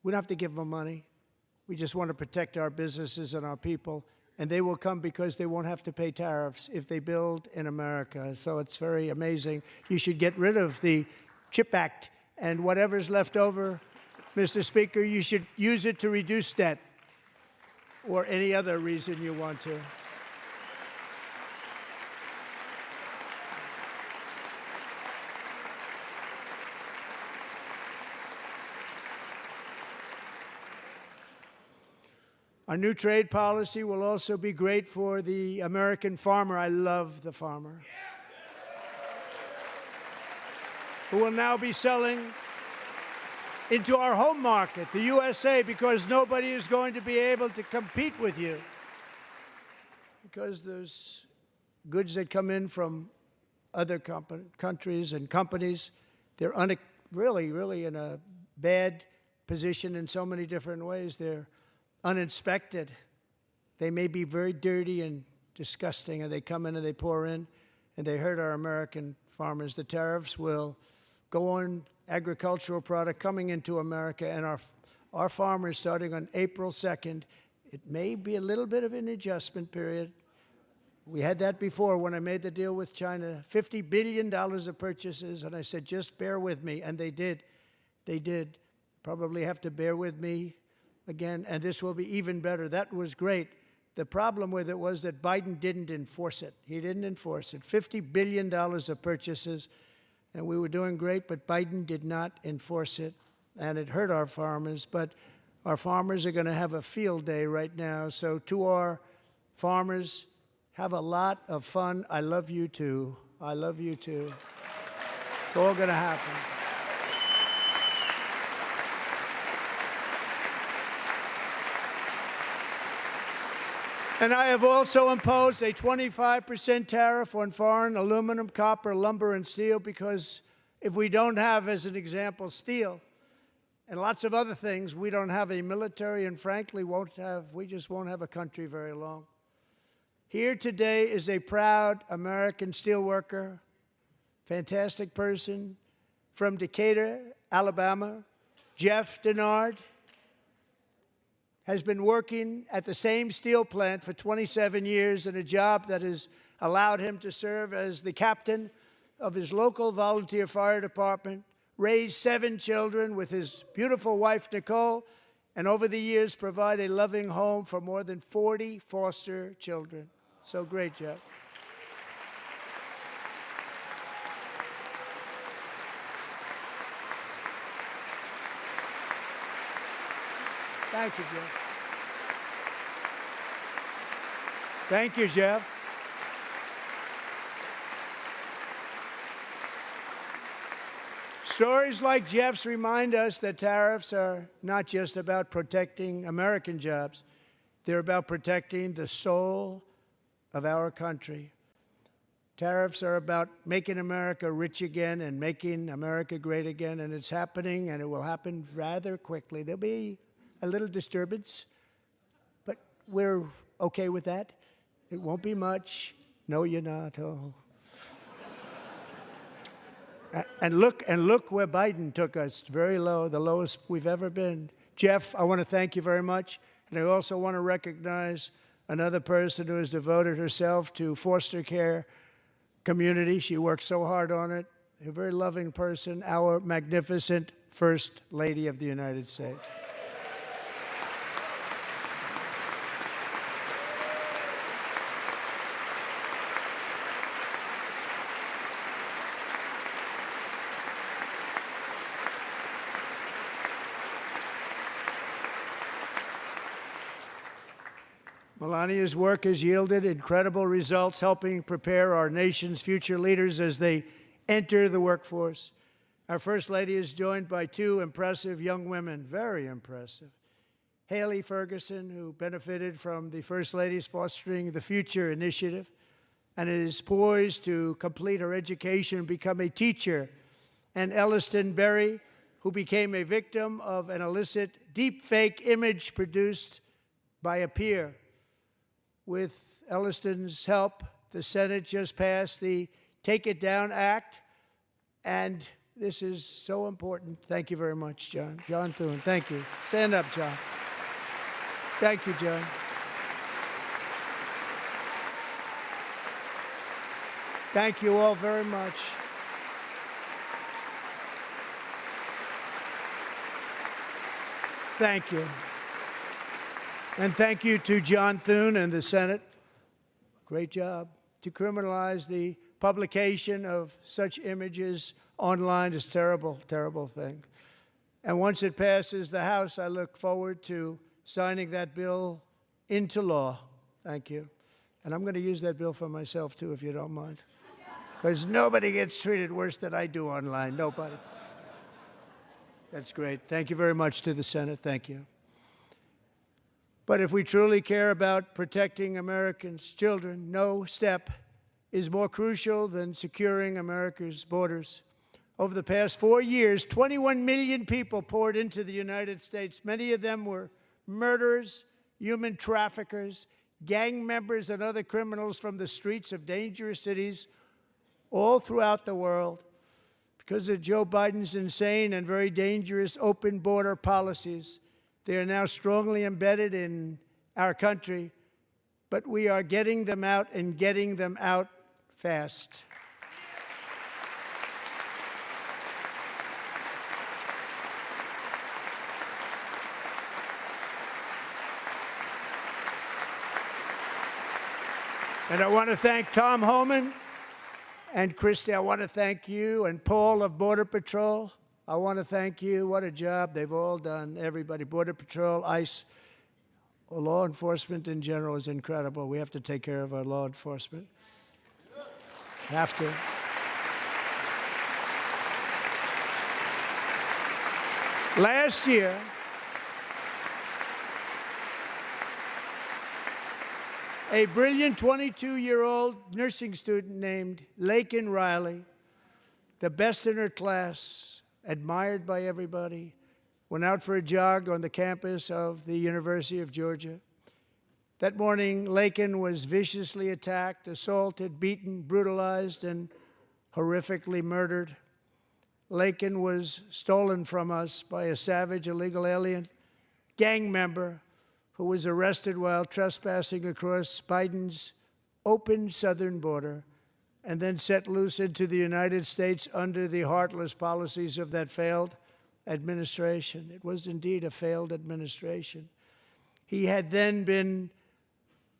S1: We don't have to give them money. We just want to protect our businesses and our people. And they will come because they won't have to pay tariffs if they build in America. So it's very amazing. You should get rid of the CHIP Act, and whatever's left over, Mr. Speaker, you should use it to reduce debt or any other reason you want to. Our new trade policy will also be great for the American farmer. I love the farmer, who will now be selling into our home market, the USA, because nobody is going to be able to compete with you. Because those goods that come in from other countries and companies, they're really in a bad position in so many different ways. They're uninspected. They may be very dirty and disgusting, and they come in and they pour in, and they hurt our American farmers. The tariffs will go on agricultural product coming into America, and our farmers, starting on April 2nd, it may be a little bit of an adjustment period. We had that before when I made the deal with China, $50 billion of purchases, and I said, just bear with me, and they did. They did. Probably have to bear with me again, and this will be even better. That was great. The problem with it was that Biden didn't enforce it. He didn't enforce it. $50 billion of purchases, and we were doing great, but Biden did not enforce it, and it hurt our farmers. But our farmers are going to have a field day right now. So to our farmers, have a lot of fun. I love you too. I love you too. It's all going to happen. And I have also imposed a 25% tariff on foreign aluminum, copper, lumber, and steel, because if we don't have, as an example, steel and lots of other things, we don't have a military, and frankly, we just won't have a country very long. Here today is a proud American steelworker, fantastic person from Decatur, Alabama, Jeff Denard. Has been working at the same steel plant for 27 years in a job that has allowed him to serve as the captain of his local volunteer fire department, raise 7 children with his beautiful wife, Nicole, and over the years provide a loving home for more than 40 foster children. So great, Jeff. Thank you, Jeff. Thank you, Jeff. Stories like Jeff's remind us that tariffs are not just about protecting American jobs. They're about protecting the soul of our country. Tariffs are about making America rich again and making America great again, and it's happening, and it will happen rather quickly. There'll be a little disturbance, but we're okay with that. It won't be much. No, you're not. Oh. And look where Biden took us. Very low, the lowest we've ever been. Jeff, I want to thank you very much. And I also want to recognize another person who has devoted herself to foster care community. She works so hard on it. A very loving person, our magnificent First Lady of the United States. Melania's work has yielded incredible results, helping prepare our nation's future leaders as they enter the workforce. Our First Lady is joined by 2 impressive young women, very impressive. Haley Ferguson, who benefited from the First Lady's Fostering the Future initiative and is poised to complete her education and become a teacher. And Elliston Berry, who became a victim of an illicit deepfake image produced by a peer. With Elliston's help, the Senate just passed the Take It Down Act, and this is so important. Thank you very much, John. John Thune, thank you. Stand up, John. Thank you, John. Thank you all very much. Thank you. And thank you to John Thune and the Senate. Great job. To criminalize the publication of such images online is a terrible, terrible thing. And once it passes the House, I look forward to signing that bill into law. Thank you. And I'm going to use that bill for myself, too, if you don't mind. Because nobody gets treated worse than I do online. Nobody. That's great. Thank you very much to the Senate. Thank you. But if we truly care about protecting Americans' children, no step is more crucial than securing America's borders. Over the past 4 years, 21 million people poured into the United States. Many of them were murderers, human traffickers, gang members, and other criminals from the streets of dangerous cities all throughout the world. Because of Joe Biden's insane and very dangerous open border policies, they are now strongly embedded in our country, but we are getting them out and getting them out fast. And I want to thank Tom Homan and Christy. I want to thank you and Paul of Border Patrol. I want to thank you. What a job they've all done, everybody. Border Patrol, ICE, law enforcement in general is incredible. We have to take care of our law enforcement. Have to. Last year, a brilliant 22-year-old nursing student named Laken Riley, the best in her class, admired by everybody, went out for a jog on the campus of the University of Georgia. That morning, Laken was viciously attacked, assaulted, beaten, brutalized, and horrifically murdered. Laken was stolen from us by a savage illegal alien gang member who was arrested while trespassing across Biden's open southern border and then set loose into the United States under the heartless policies of that failed administration. It was indeed a failed administration. He had then been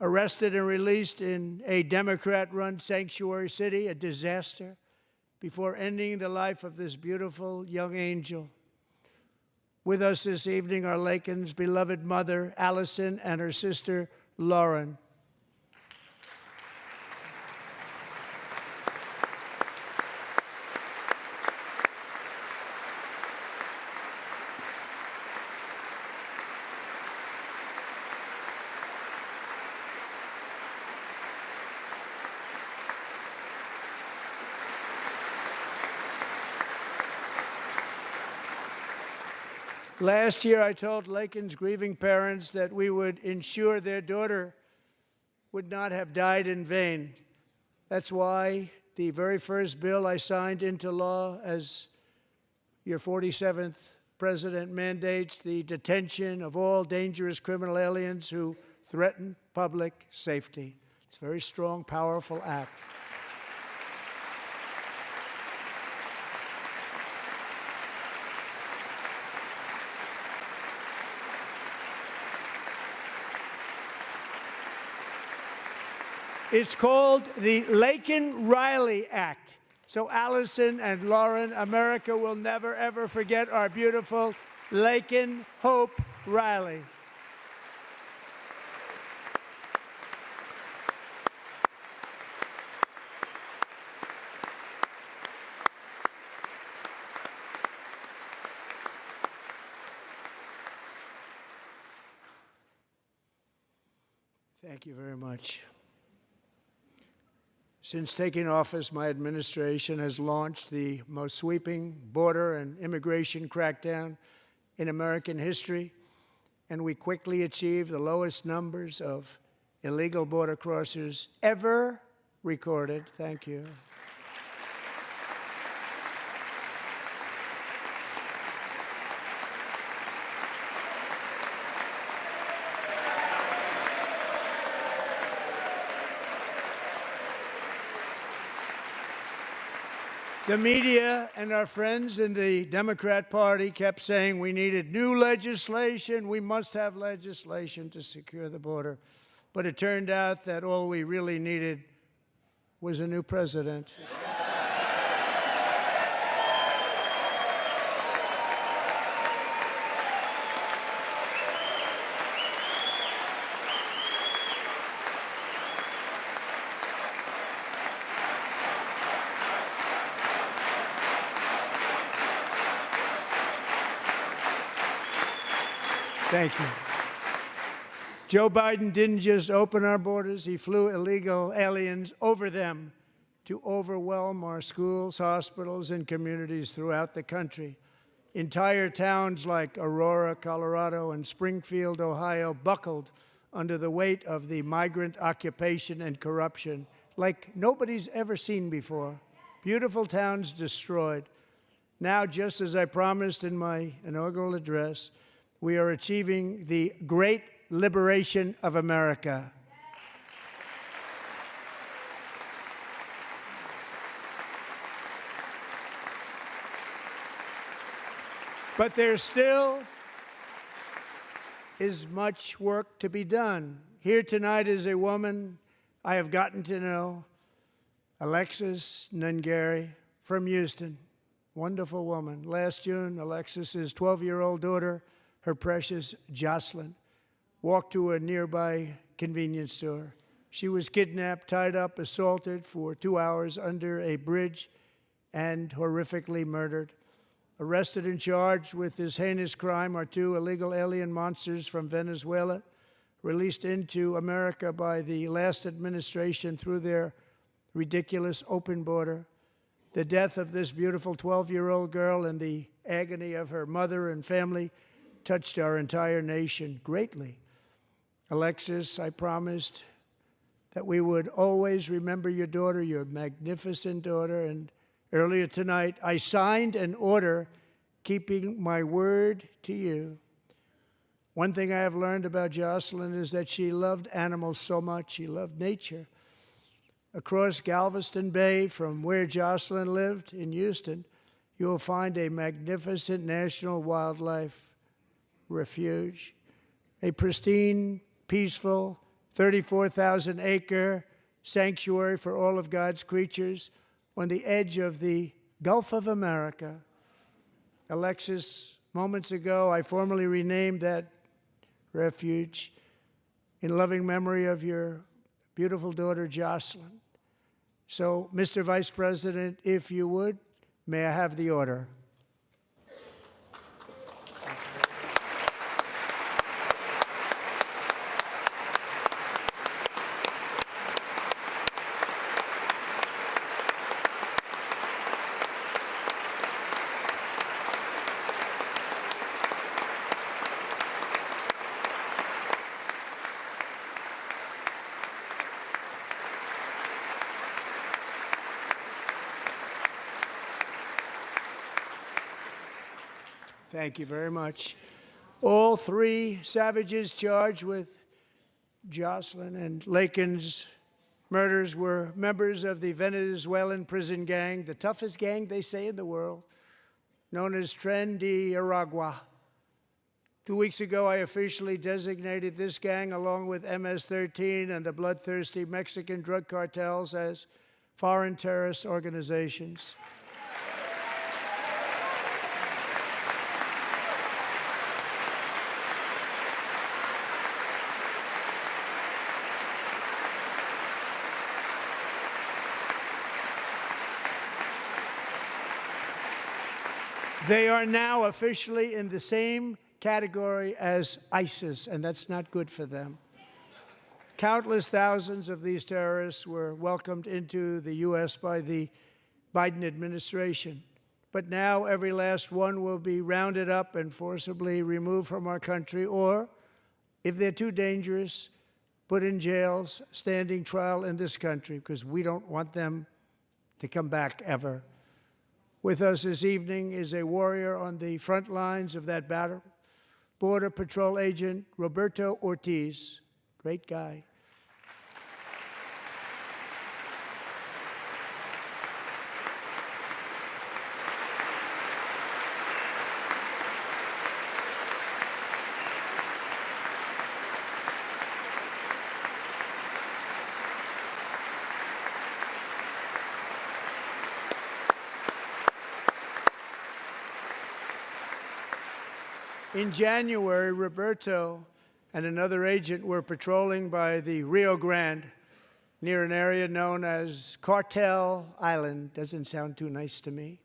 S1: arrested and released in a Democrat-run sanctuary city, a disaster, before ending the life of this beautiful young angel. With us this evening are Laken's beloved mother, Allison, and her sister, Lauren. Last year, I told Laken's grieving parents that we would ensure their daughter would not have died in vain. That's why the very first bill I signed into law as your 47th president mandates the detention of all dangerous criminal aliens who threaten public safety. It's a very strong, powerful act. It's called the Laken-Riley Act. So Allison and Lauren, America will never, ever forget our beautiful Laken Hope Riley. Thank you very much. Since taking office, my administration has launched the most sweeping border and immigration crackdown in American history, and we quickly achieved the lowest numbers of illegal border crossers ever recorded. Thank you. The media and our friends in the Democrat Party kept saying we needed new legislation, we must have legislation to secure the border. But it turned out that all we really needed was a new president. Thank you. Joe Biden didn't just open our borders, he flew illegal aliens over them to overwhelm our schools, hospitals, and communities throughout the country. Entire towns like Aurora, Colorado, and Springfield, Ohio, buckled under the weight of the migrant occupation and corruption like nobody's ever seen before. Beautiful towns destroyed. Now, just as I promised in my inaugural address, we are achieving the great liberation of America. But there still is much work to be done. Here tonight is a woman I have gotten to know Alexis Nungary from Houston. Wonderful woman. Last June, Alexis's 12-year-old daughter, her precious Jocelyn, walked to a nearby convenience store. She was kidnapped, tied up, assaulted for 2 hours under a bridge, and horrifically murdered. Arrested and charged with this heinous crime are 2 illegal alien monsters from Venezuela, released into America by the last administration through their ridiculous open border. The death of this beautiful 12-year-old girl and the agony of her mother and family touched our entire nation greatly. Alexis, I promised that we would always remember your daughter, your magnificent daughter, and earlier tonight I signed an order keeping my word to you. One thing I have learned about Jocelyn is that she loved animals so much. She loved nature. Across Galveston Bay, from where Jocelyn lived in Houston, you will find a magnificent national wildlife refuge, a pristine, peaceful, 34,000-acre sanctuary for all of God's creatures on the edge of the Gulf of America. Alexis, moments ago, I formally renamed that refuge in loving memory of your beautiful daughter, Jocelyn. So, Mr. Vice President, if you would, may I have the order? Thank you very much. All 3 savages charged with Jocelyn and Lakin's murders were members of the Venezuelan prison gang, the toughest gang, they say, in the world, known as Tren de Aragua. 2 weeks ago, I officially designated this gang, along with MS-13 and the bloodthirsty Mexican drug cartels, as foreign terrorist organizations. They are now officially in the same category as ISIS, and that's not good for them. Countless thousands of these terrorists were welcomed into the U.S. by the Biden administration. But now every last one will be rounded up and forcibly removed from our country, or, if they're too dangerous, put in jails, standing trial in this country, because we don't want them to come back ever. With us this evening is a warrior on the front lines of that battle, Border Patrol Agent Roberto Ortiz. Great guy. In January, Roberto and another agent were patrolling by the Rio Grande near an area known as Cartel Island. Doesn't sound too nice to me.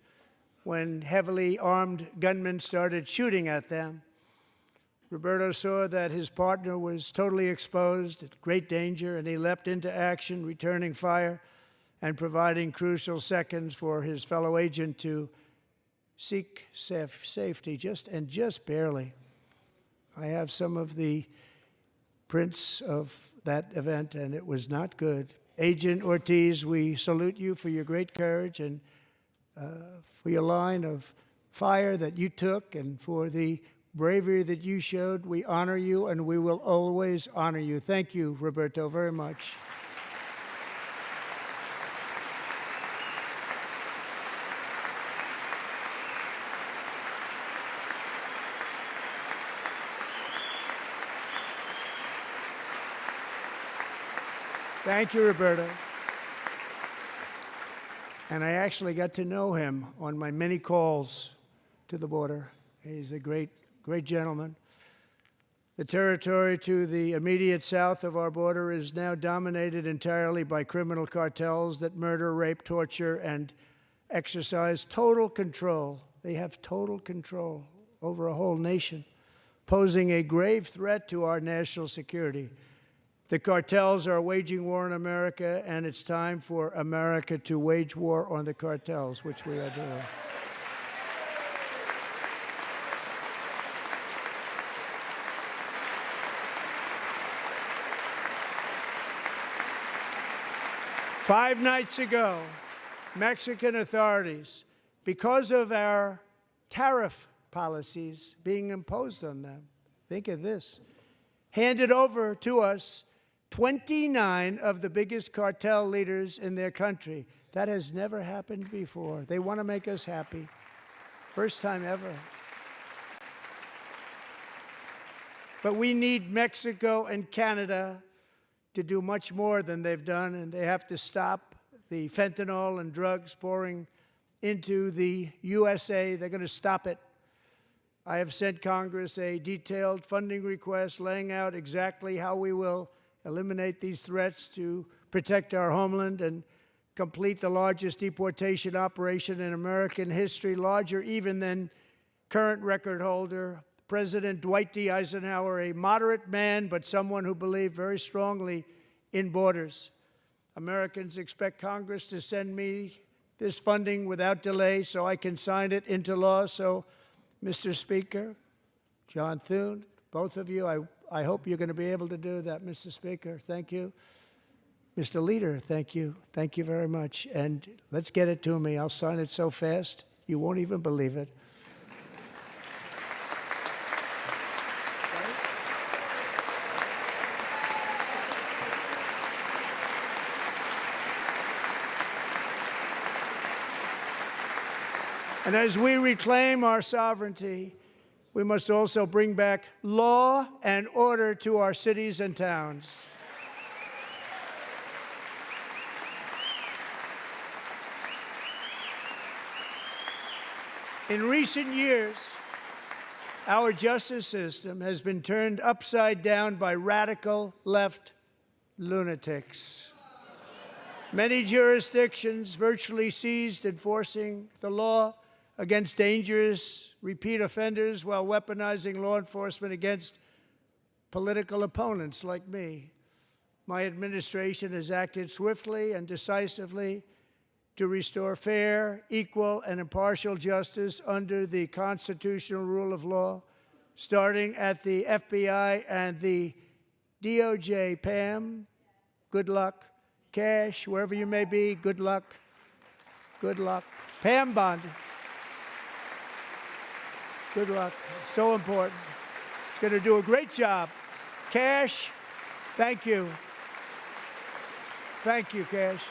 S1: When heavily armed gunmen started shooting at them, Roberto saw that his partner was totally exposed, at great danger, and he leapt into action, returning fire and providing crucial seconds for his fellow agent to seek safety, just barely. I have some of the prints of that event, and it was not good. Agent Ortiz, we salute you for your great courage and for your line of fire that you took and for the bravery that you showed. We honor you, and we will always honor you. Thank you, Roberto, very much. Thank you, Roberta. And I actually got to know him on my many calls to the border. He's a great, great gentleman. The territory to the immediate south of our border is now dominated entirely by criminal cartels that murder, rape, torture, and exercise total control. They have total control over a whole nation, posing a grave threat to our national security. The cartels are waging war in America, and it's time for America to wage war on the cartels, which we are doing. Five nights ago, Mexican authorities, because of our tariff policies being imposed on them, think of this, handed over to us 29 of the biggest cartel leaders in their country. That has never happened before. They want to make us happy. First time ever. But we need Mexico and Canada to do much more than they've done, and they have to stop the fentanyl and drugs pouring into the USA. They're going to stop it. I have sent Congress a detailed funding request laying out exactly how we will eliminate these threats to protect our homeland and complete the largest deportation operation in American history, larger even than current record holder President Dwight D. Eisenhower, a moderate man, but someone who believed very strongly in borders. Americans expect Congress to send me this funding without delay so I can sign it into law. So, Mr. Speaker, John Thune, both of you, I hope you're going to be able to do that. Mr. Speaker, thank you. Mr. Leader, thank you. Thank you very much. And let's get it to me. I'll sign it so fast, you won't even believe it. And as we reclaim our sovereignty, we must also bring back law and order to our cities and towns. In recent years, our justice system has been turned upside down by radical left lunatics. Many jurisdictions virtually ceased enforcing the law against dangerous repeat offenders while weaponizing law enforcement against political opponents like me. My administration has acted swiftly and decisively to restore fair, equal, and impartial justice under the constitutional rule of law, starting at the FBI and the DOJ. Pam, good luck. Cash, wherever you may be, good luck. Good luck. Pam Bond. Good luck. So important. Going to do a great job. Cash, thank you. Thank you, Cash.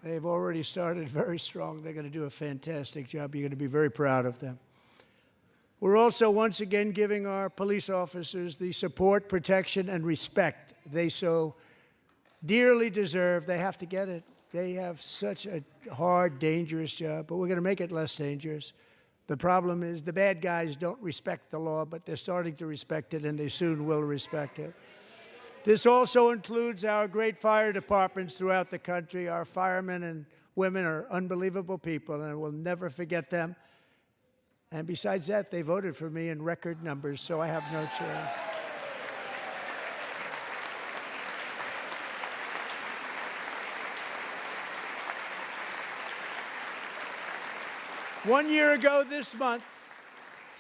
S1: They've already started very strong. They're going to do a fantastic job. You're going to be very proud of them. We're also once again giving our police officers the support, protection, and respect they so dearly deserve. They have to get it. They have such a hard, dangerous job, but we're going to make it less dangerous. The problem is the bad guys don't respect the law, but they're starting to respect it, and they soon will respect it. This also includes our great fire departments throughout the country. Our firemen and women are unbelievable people, and we'll never forget them. And besides that, they voted for me in record numbers, so I have no choice. One year ago this month,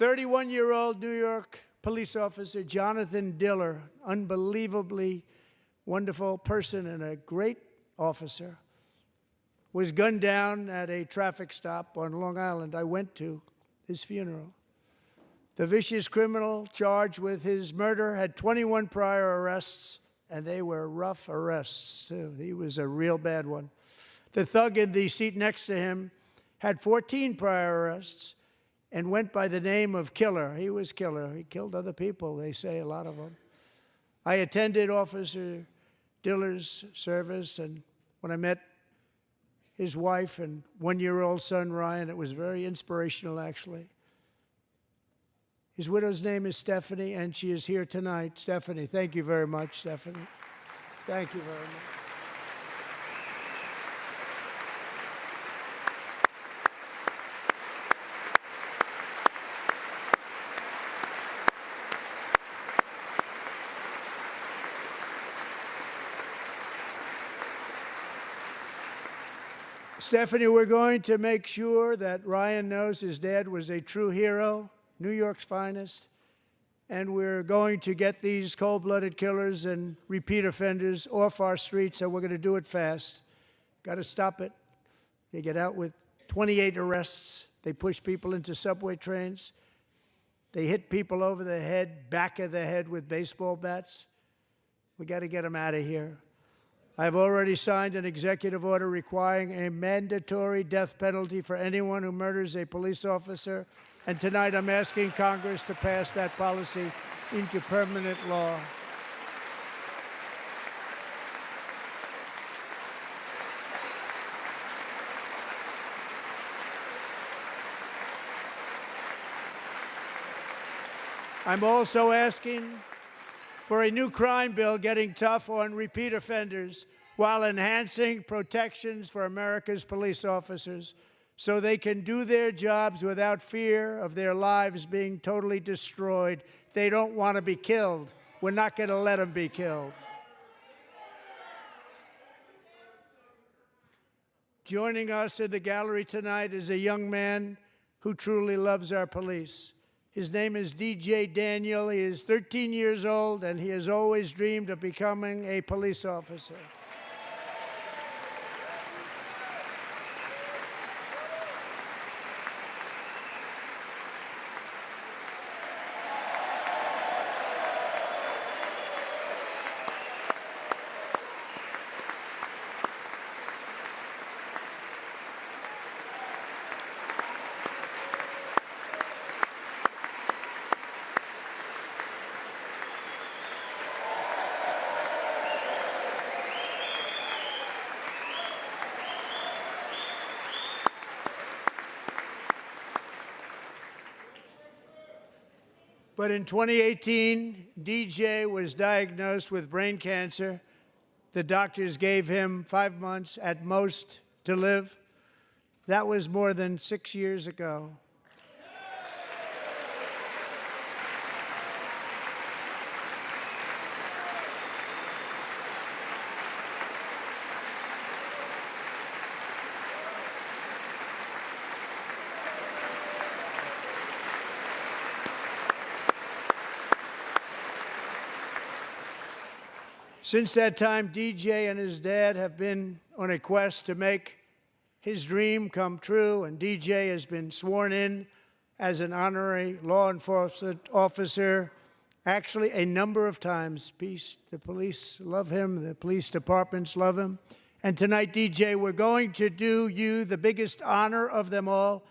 S1: 31-year-old New York police officer Jonathan Diller, unbelievably wonderful person and a great officer, was gunned down at a traffic stop on Long Island. I went to his funeral. The vicious criminal charged with his murder had 21 prior arrests, and they were rough arrests, too. He was a real bad one. The thug in the seat next to him had 14 prior arrests, and went by the name of Killer. He was Killer. He killed other people, they say, a lot of them. I attended Officer Diller's service, and when I met his wife and one-year-old son, Ryan, it was very inspirational, actually. His widow's name is Stephanie, and she is here tonight. Stephanie, thank you very much, Stephanie. Thank you very much. Stephanie, we're going to make sure that Ryan knows his dad was a true hero, New York's finest, and we're going to get these cold-blooded killers and repeat offenders off our streets, and we're going to do it fast. Got to stop it. They get out with 28 arrests. They push people into subway trains. They hit people over the head, back of the head with baseball bats. We got to get them out of here. I've already signed an executive order requiring a mandatory death penalty for anyone who murders a police officer, and tonight I'm asking Congress to pass that policy into permanent law. I'm also asking for a new crime bill getting tough on repeat offenders while enhancing protections for America's police officers so they can do their jobs without fear of their lives being totally destroyed. They don't want to be killed. We're not going to let them be killed. Joining us in the gallery tonight is a young man who truly loves our police. His name is DJ Daniel. He is 13 years old, and he has always dreamed of becoming a police officer. But in 2018, DJ was diagnosed with brain cancer. The doctors gave him 5 months at most to live. That was more than 6 years ago. Since that time, DJ and his dad have been on a quest to make his dream come true, and DJ has been sworn in as an honorary law enforcement officer, actually a number of times. The police love him, the police departments love him. And tonight, DJ, we're going to do you the biggest honor of them all.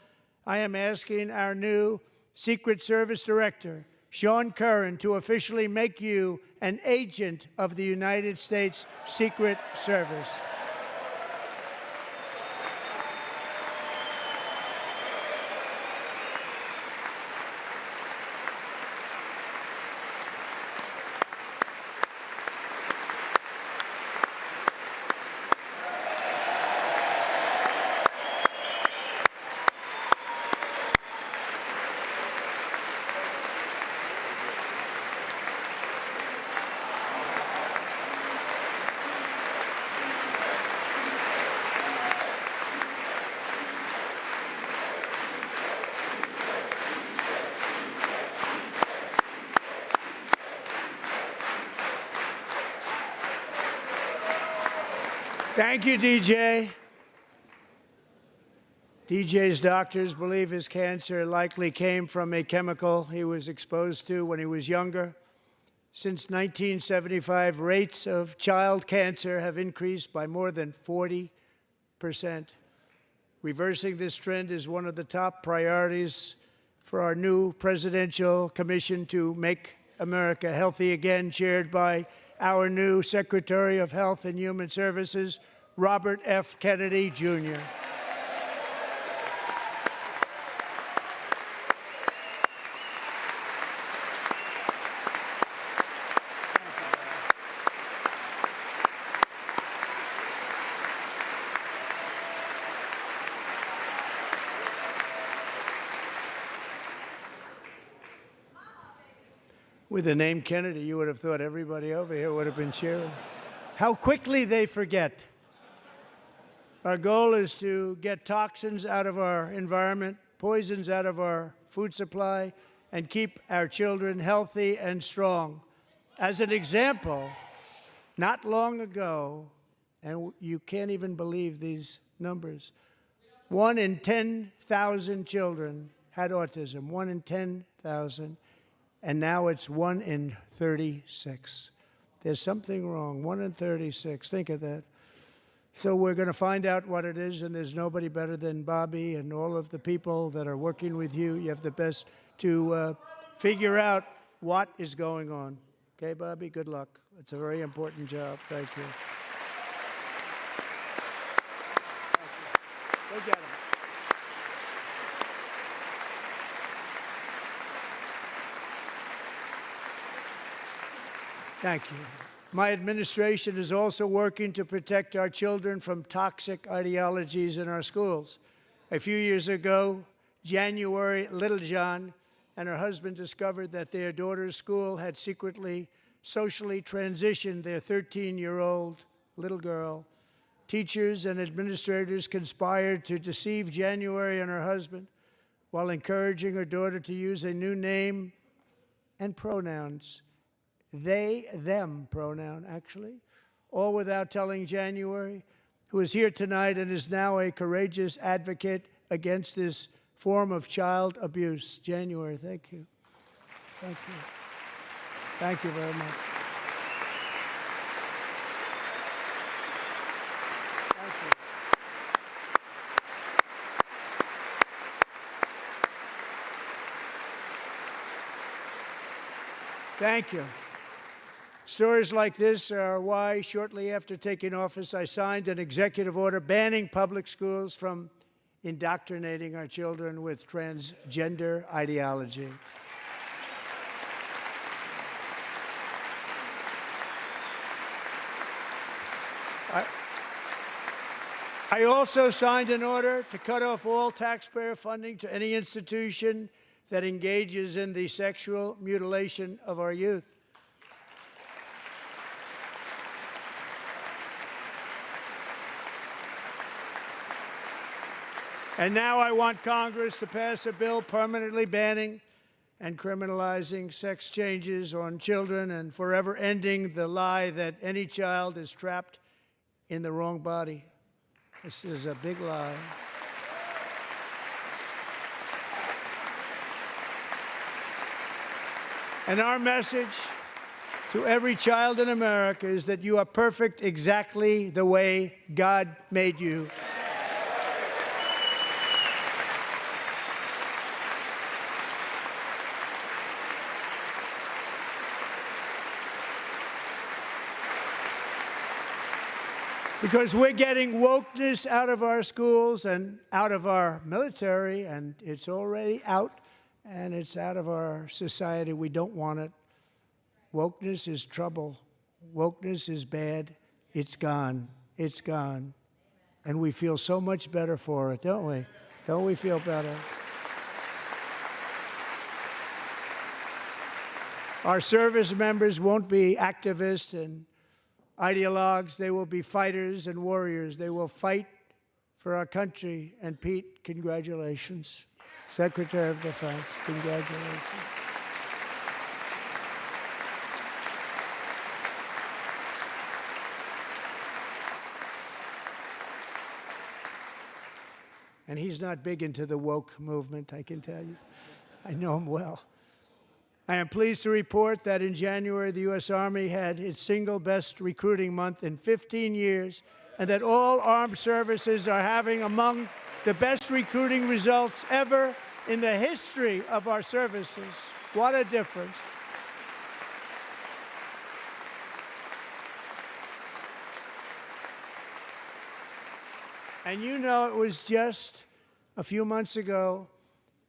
S1: I am asking our new Secret Service Director, Sean Curran, to officially make you an agent of the United States Secret Service. Thank you, DJ. DJ's doctors believe his cancer likely came from a chemical he was exposed to when he was younger. Since 1975, rates of child cancer have increased by more than 40%. Reversing this trend is one of the top priorities for our new Presidential Commission to Make America Healthy Again, chaired by our new Secretary of Health and Human Services, Robert F. Kennedy, Jr. With the name Kennedy, you would have thought everybody over here would have been cheering. How quickly they forget. Our goal is to get toxins out of our environment, poisons out of our food supply, and keep our children healthy and strong. As an example, not long ago, and you can't even believe these numbers, 1 in 10,000 children had autism, 1 in 10,000. And now it's 1 in 36. There's something wrong, 1 in 36. Think of that. So we're going to find out what it is, and there's nobody better than Bobby and all of the people that are working with you. You have the best to figure out what is going on. Okay, Bobby, good luck. It's a very important job. Thank you. Go get him. Thank you. My administration is also working to protect our children from toxic ideologies in our schools. A few years ago, January Littlejohn and her husband discovered that their daughter's school had secretly socially transitioned their 13-year-old little girl. Teachers and administrators conspired to deceive January and her husband while encouraging her daughter to use a new name and pronouns. They, them pronoun, actually, all without telling January, who is here tonight and is now a courageous advocate against this form of child abuse. January, thank you. Thank you. Thank you very much. Thank you. Thank you. Stories like this are why, shortly after taking office, I signed an executive order banning public schools from indoctrinating our children with transgender ideology. I also signed an order to cut off all taxpayer funding to any institution that engages in the sexual mutilation of our youth. And now I want Congress to pass a bill permanently banning and criminalizing sex changes on children and forever ending the lie that any child is trapped in the wrong body. This is a big lie. And our message to every child in America is that you are perfect exactly the way God made you. Because we're getting wokeness out of our schools and out of our military, and it's already out, and it's out of our society. We don't want it. Wokeness is trouble. Wokeness is bad. It's gone. It's gone. And we feel so much better for it, don't we? Don't we feel better? Our service members won't be activists and ideologues. They will be fighters and warriors. They will fight for our country. And Pete, congratulations. Secretary of Defense, congratulations. And he's not big into the woke movement, I can tell you. I know him well. I am pleased to report that in January, the U.S. Army had its single best recruiting month in 15 years and that all armed services are having among the best recruiting results ever in the history of our services. What a difference. And you know, it was just a few months ago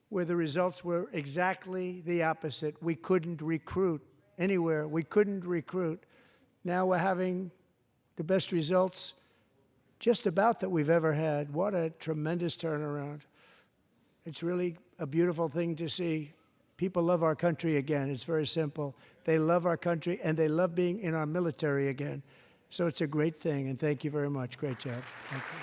S1: where the results were exactly the opposite. We couldn't recruit anywhere. We couldn't recruit. Now we're having the best results just about that we've ever had. What a tremendous turnaround. It's really a beautiful thing to see. People love our country again. It's very simple. They love our country, and they love being in our military again. So it's a great thing, and thank you very much. Great job. Thank you.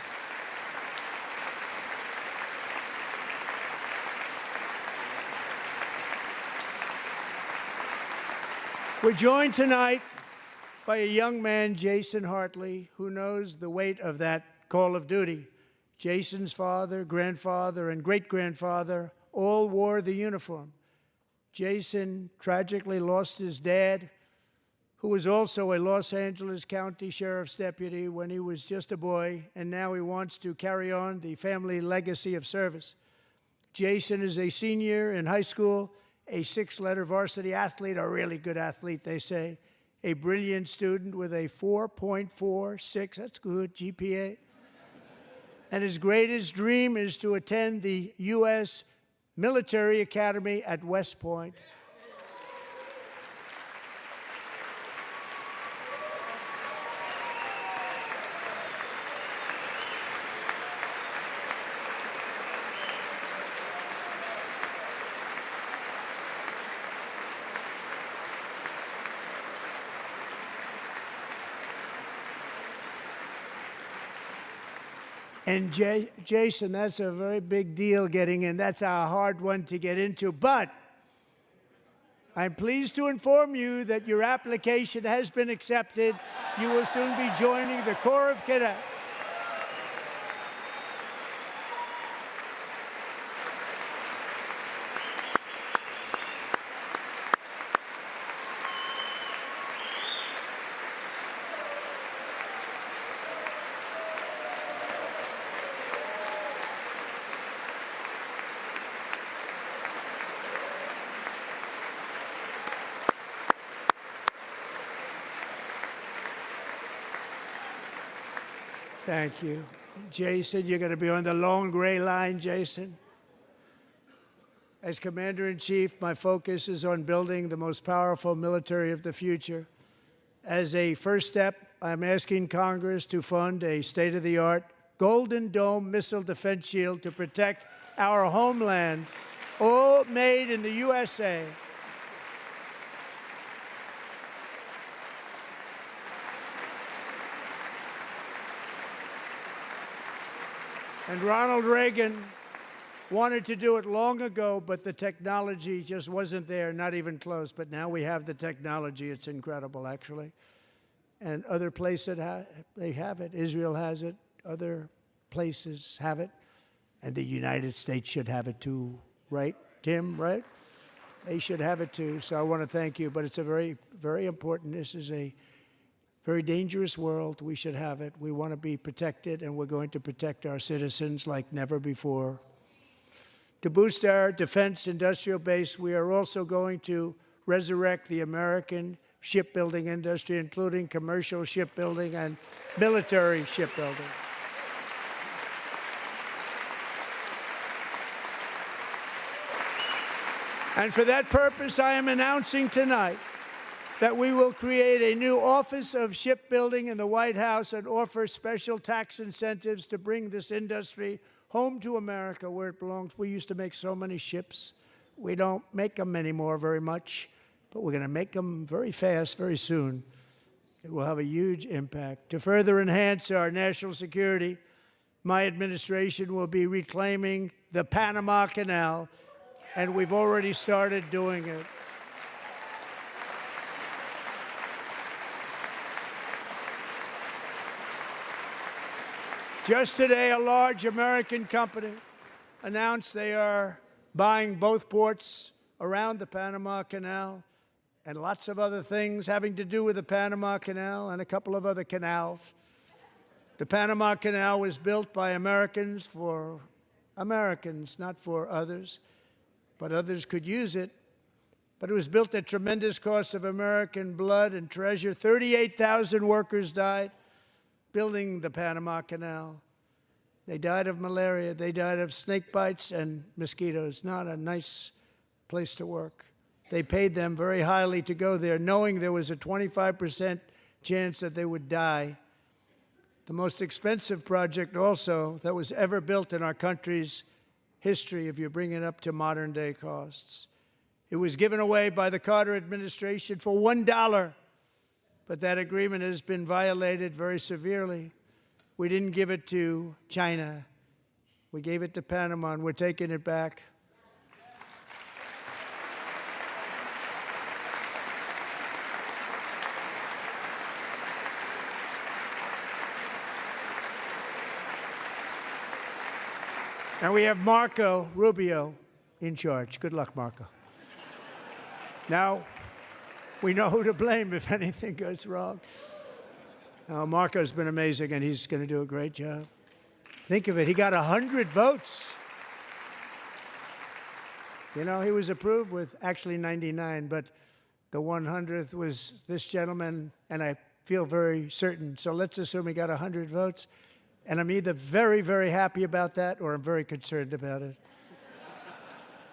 S1: We're joined tonight by a young man, Jason Hartley, who knows the weight of that call of duty. Jason's father, grandfather, and great-grandfather all wore the uniform. Jason tragically lost his dad, who was also a Los Angeles County Sheriff's deputy when he was just a boy, and now he wants to carry on the family legacy of service. Jason is a senior in high school, a six-letter varsity athlete, a really good athlete, they say, a brilliant student with a 4.46, that's good, GPA. And his greatest dream is to attend the U.S. Military Academy at West Point. And Jason, that's a very big deal getting in. That's a hard one to get into. But I'm pleased to inform you that your application has been accepted. You will soon be joining the Corps of Cadets. Thank you. Jason, you're going to be on the long gray line, Jason. As Commander-in-Chief, my focus is on building the most powerful military of the future. As a first step, I'm asking Congress to fund a state-of-the-art Golden Dome missile defense shield to protect our homeland, all made in the USA. And Ronald Reagan wanted to do it long ago, but the technology just wasn't there, not even close. But now we have the technology. It's incredible, actually. And other places, they have it. Israel has it. Other places have it. And the United States should have it too, right, Tim, right? They should have it too. So I want to thank you. But it's a very, very important. This is a very dangerous world. We should have it. We want to be protected, and we're going to protect our citizens like never before. To boost our defense industrial base, we are also going to resurrect the American shipbuilding industry, including commercial shipbuilding and military shipbuilding. And for that purpose, I am announcing tonight that we will create a new Office of Shipbuilding in the White House and offer special tax incentives to bring this industry home to America where it belongs. We used to make so many ships. We don't make them anymore very much, but we're going to make them very fast, very soon. It will have a huge impact. To further enhance our national security, my administration will be reclaiming the Panama Canal, and we've already started doing it. Just today, a large American company announced they are buying both ports around the Panama Canal and lots of other things having to do with the Panama Canal and a couple of other canals. The Panama Canal was built by Americans for Americans, not for others, but others could use it. But it was built at tremendous cost of American blood and treasure. 38,000 workers died building the Panama Canal. They died of malaria. They died of snake bites and mosquitoes. Not a nice place to work. They paid them very highly to go there, knowing there was a 25% chance that they would die. The most expensive project also that was ever built in our country's history, if you bring it up to modern day costs. It was given away by the Carter administration for $1, but that agreement has been violated very severely. We didn't give it to China. We gave it to Panama, and we're taking it back. And we have Marco Rubio in charge. Good luck, Marco. Now, we know who to blame if anything goes wrong. Now, Marco's been amazing, and he's going to do a great job. Think of it. He got 100 votes. You know, he was approved with actually 99, but the 100th was this gentleman, and I feel very certain. So let's assume he got 100 votes. And I'm either very, very happy about that or I'm very concerned about it.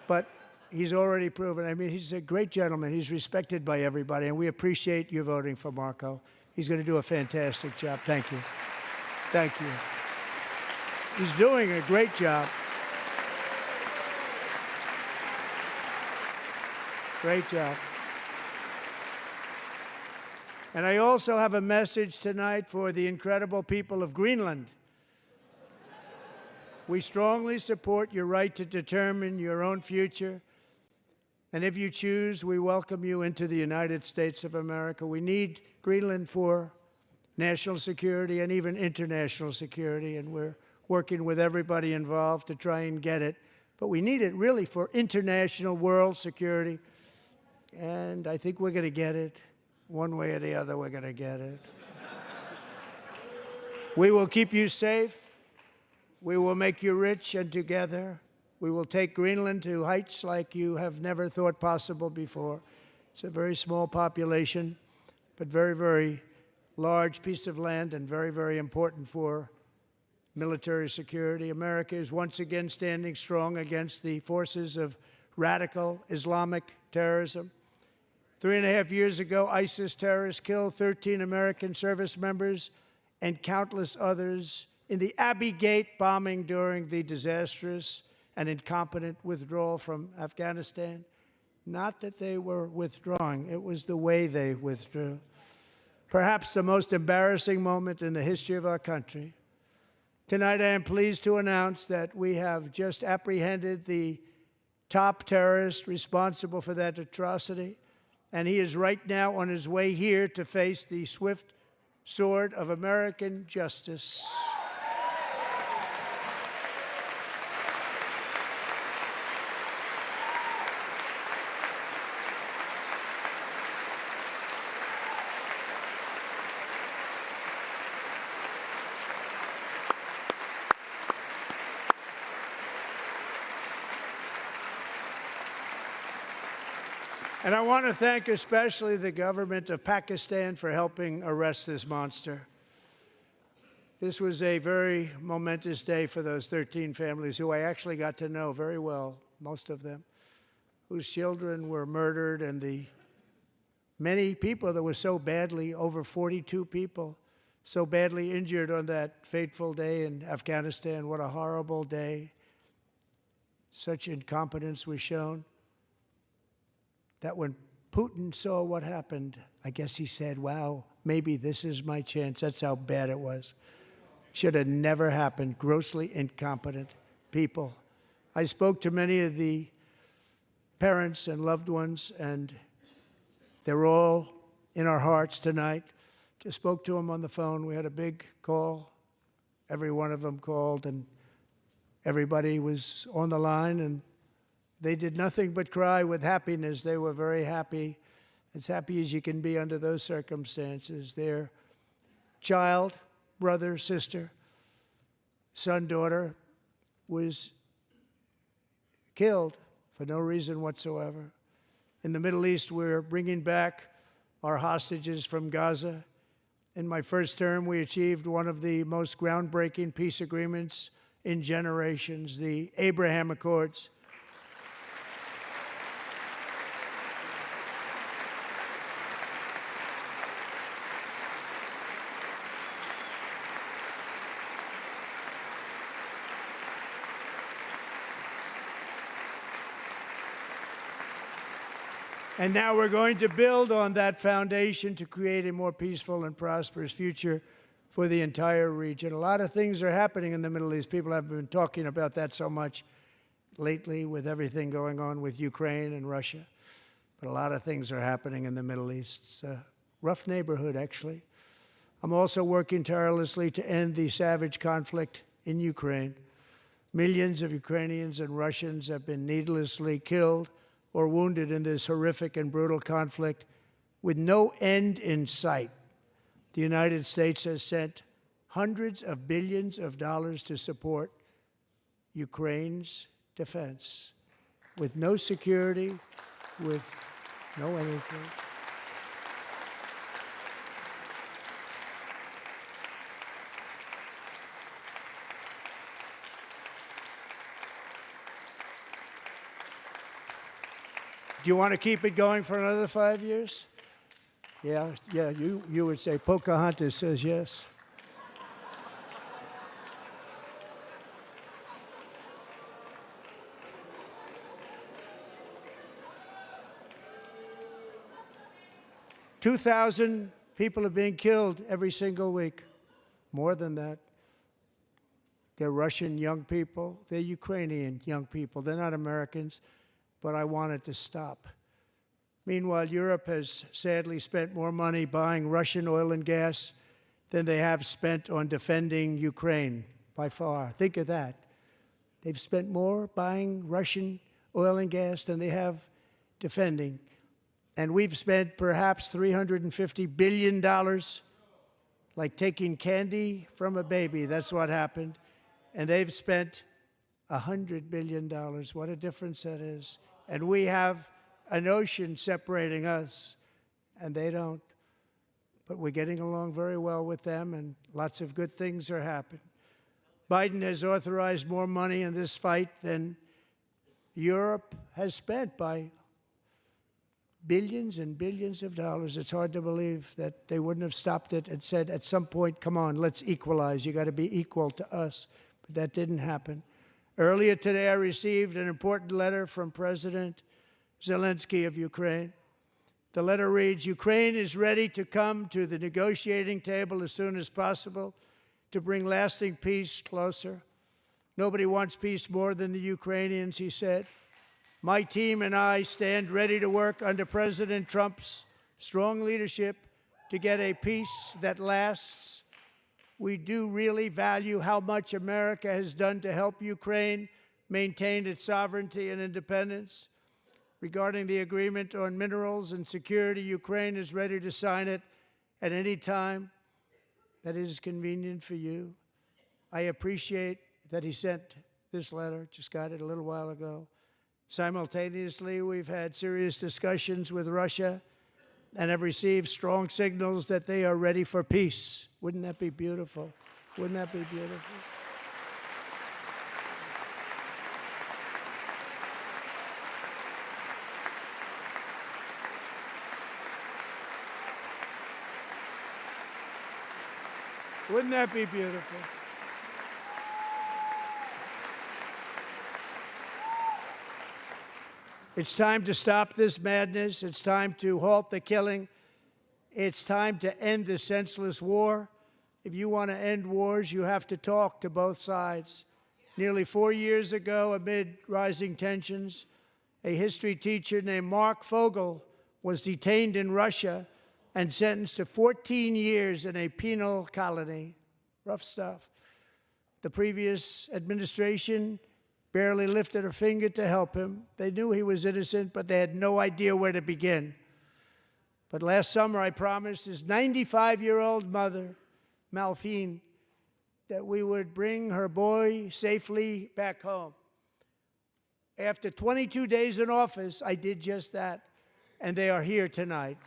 S1: But he's already proven. I mean, he's a great gentleman. He's respected by everybody, and we appreciate you voting for Marco. He's going to do a fantastic job. Thank you. Thank you. He's doing a great job. Great job. And I also have a message tonight for the incredible people of Greenland. We strongly support your right to determine your own future. And if you choose, we welcome you into the United States of America. We need Greenland for national security and even international security, and we're working with everybody involved to try and get it. But we need it really for international world security. And I think we're going to get it. One way or the other, we're going to get it. We will keep you safe. We will make you rich, and together we will take Greenland to heights like you have never thought possible before. It's a very small population, but very, very large piece of land and very, very important for military security. America is once again standing strong against the forces of radical Islamic terrorism. 3.5 years ago, ISIS terrorists killed 13 American service members and countless others in the Abbey Gate bombing during the disastrous and incompetent withdrawal from Afghanistan. Not that they were withdrawing, it was the way they withdrew. Perhaps the most embarrassing moment in the history of our country. Tonight, I am pleased to announce that we have just apprehended the top terrorist responsible for that atrocity, and he is right now on his way here to face the swift sword of American justice. And I want to thank especially the government of Pakistan for helping arrest this monster. This was a very momentous day for those 13 families who I actually got to know very well, most of them, whose children were murdered, and the many people that were so badly, over 42 people, so badly injured on that fateful day in Afghanistan. What a horrible day. Such incompetence was shown that when Putin saw what happened, I guess he said, wow, maybe this is my chance. That's how bad it was. Should have never happened. Grossly incompetent people. I spoke to many of the parents and loved ones, and they're all in our hearts tonight. Just spoke to them on the phone. We had a big call. Every one of them called, and everybody was on the line, and they did nothing but cry with happiness. They were very happy, as happy as you can be under those circumstances. Their child brother, sister, son, daughter was killed for no reason whatsoever. In the Middle East, we're bringing back our hostages from Gaza. In my first term, we achieved one of the most groundbreaking peace agreements in generations, the Abraham Accords. And now we're going to build on that foundation to create a more peaceful and prosperous future for the entire region. A lot of things are happening in the Middle East. People have been talking about that so much lately with everything going on with Ukraine and Russia. But a lot of things are happening in the Middle East. It's a rough neighborhood, actually. I'm also working tirelessly to end the savage conflict in Ukraine. Millions of Ukrainians and Russians have been needlessly killed or wounded in this horrific and brutal conflict with no end in sight. The United States has sent hundreds of billions of dollars to support Ukraine's defense with no security, with no anything. Do you want to keep it going for another 5 years? Yeah, you would say Pocahontas says yes. $2,000 people are being killed every single week. More than that. They're Russian young people. They're Ukrainian young people. They're not Americans. But I want it to stop. Meanwhile, Europe has sadly spent more money buying Russian oil and gas than they have spent on defending Ukraine, by far. Think of that. They've spent more buying Russian oil and gas than they have defending. And we've spent perhaps $350 billion, like taking candy from a baby. That's what happened. And they've spent $100 billion. What a difference that is. And we have an ocean separating us, and they don't. But we're getting along very well with them, and lots of good things are happening. Biden has authorized more money in this fight than Europe has spent by billions and billions of dollars. It's hard to believe that they wouldn't have stopped it and said, at some point, come on, let's equalize. You got to be equal to us. But that didn't happen. Earlier today, I received an important letter from President Zelensky of Ukraine. The letter reads, Ukraine is ready to come to the negotiating table as soon as possible to bring lasting peace closer. Nobody wants peace more than the Ukrainians, he said. My team and I stand ready to work under President Trump's strong leadership to get a peace that lasts. We do really value how much America has done to help Ukraine maintain its sovereignty and independence. Regarding the agreement on minerals and security, Ukraine is ready to sign it at any time that is convenient for you. I appreciate that he sent this letter, just got it a little while ago. Simultaneously, we've had serious discussions with Russia and have received strong signals that they are ready for peace. Wouldn't that be beautiful? Wouldn't that be beautiful? Wouldn't that be beautiful? It's time to stop this madness. It's time to halt the killing. It's time to end this senseless war. If you want to end wars, you have to talk to both sides. Nearly 4 years ago, amid rising tensions, a history teacher named Mark Fogel was detained in Russia and sentenced to 14 years in a penal colony. Rough stuff. The previous administration barely lifted a finger to help him. They knew he was innocent, but they had no idea where to begin. But last summer, I promised his 95-year-old mother, Malphine, that we would bring her boy safely back home. After 22 days in office, I did just that, and they are here tonight.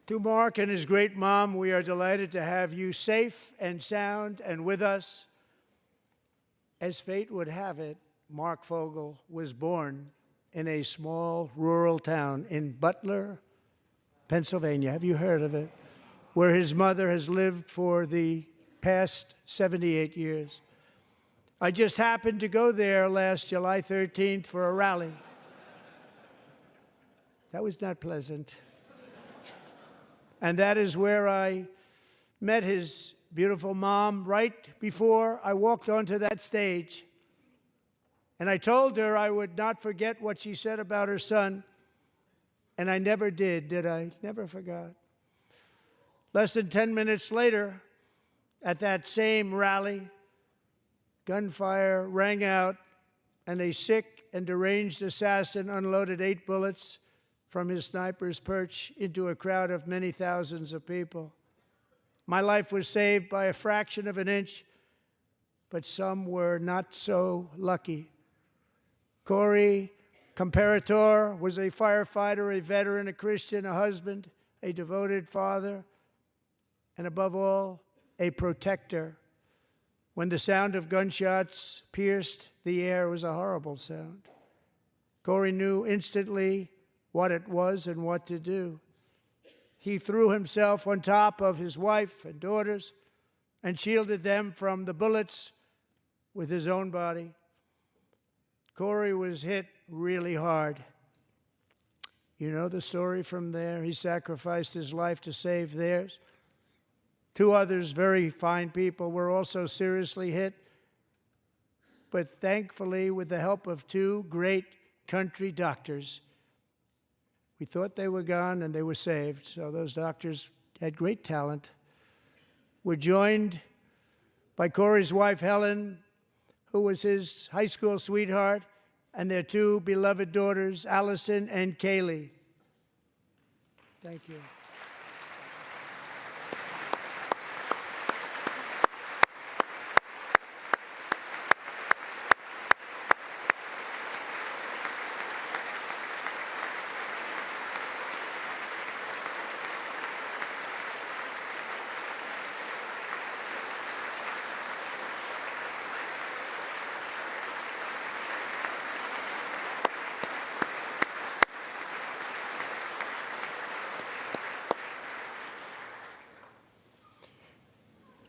S1: To Mark and his great mom, we are delighted to have you safe and sound and with us. As fate would have it, Mark Fogel was born in a small rural town in Butler, Pennsylvania. Have you heard of it? Where his mother has lived for the past 78 years. I just happened to go there last July 13th for a rally. That was not pleasant. And that is where I met his beautiful mom right before I walked onto that stage. And I told her I would not forget what she said about her son. And I never did I? Never forgot. Less than 10 minutes later, at that same rally, gunfire rang out, and a sick and deranged assassin unloaded 8 bullets from his sniper's perch into a crowd of many thousands of people. My life was saved by a fraction of an inch, but some were not so lucky. Corey Comparator was a firefighter, a veteran, a Christian, a husband, a devoted father, and above all, a protector. When the sound of gunshots pierced the air, it was a horrible sound. Corey knew instantly what it was and what to do. He threw himself on top of his wife and daughters and shielded them from the bullets with his own body. Corey was hit really hard. You know the story from there. He sacrificed his life to save theirs. 2 others, very fine people, were also seriously hit. But thankfully, with the help of 2 great country doctors, we thought they were gone and they were saved. So those doctors had great talent. We're joined by Corey's wife, Helen, who was his high school sweetheart, and their 2 beloved daughters, Allison and Kaylee. Thank you.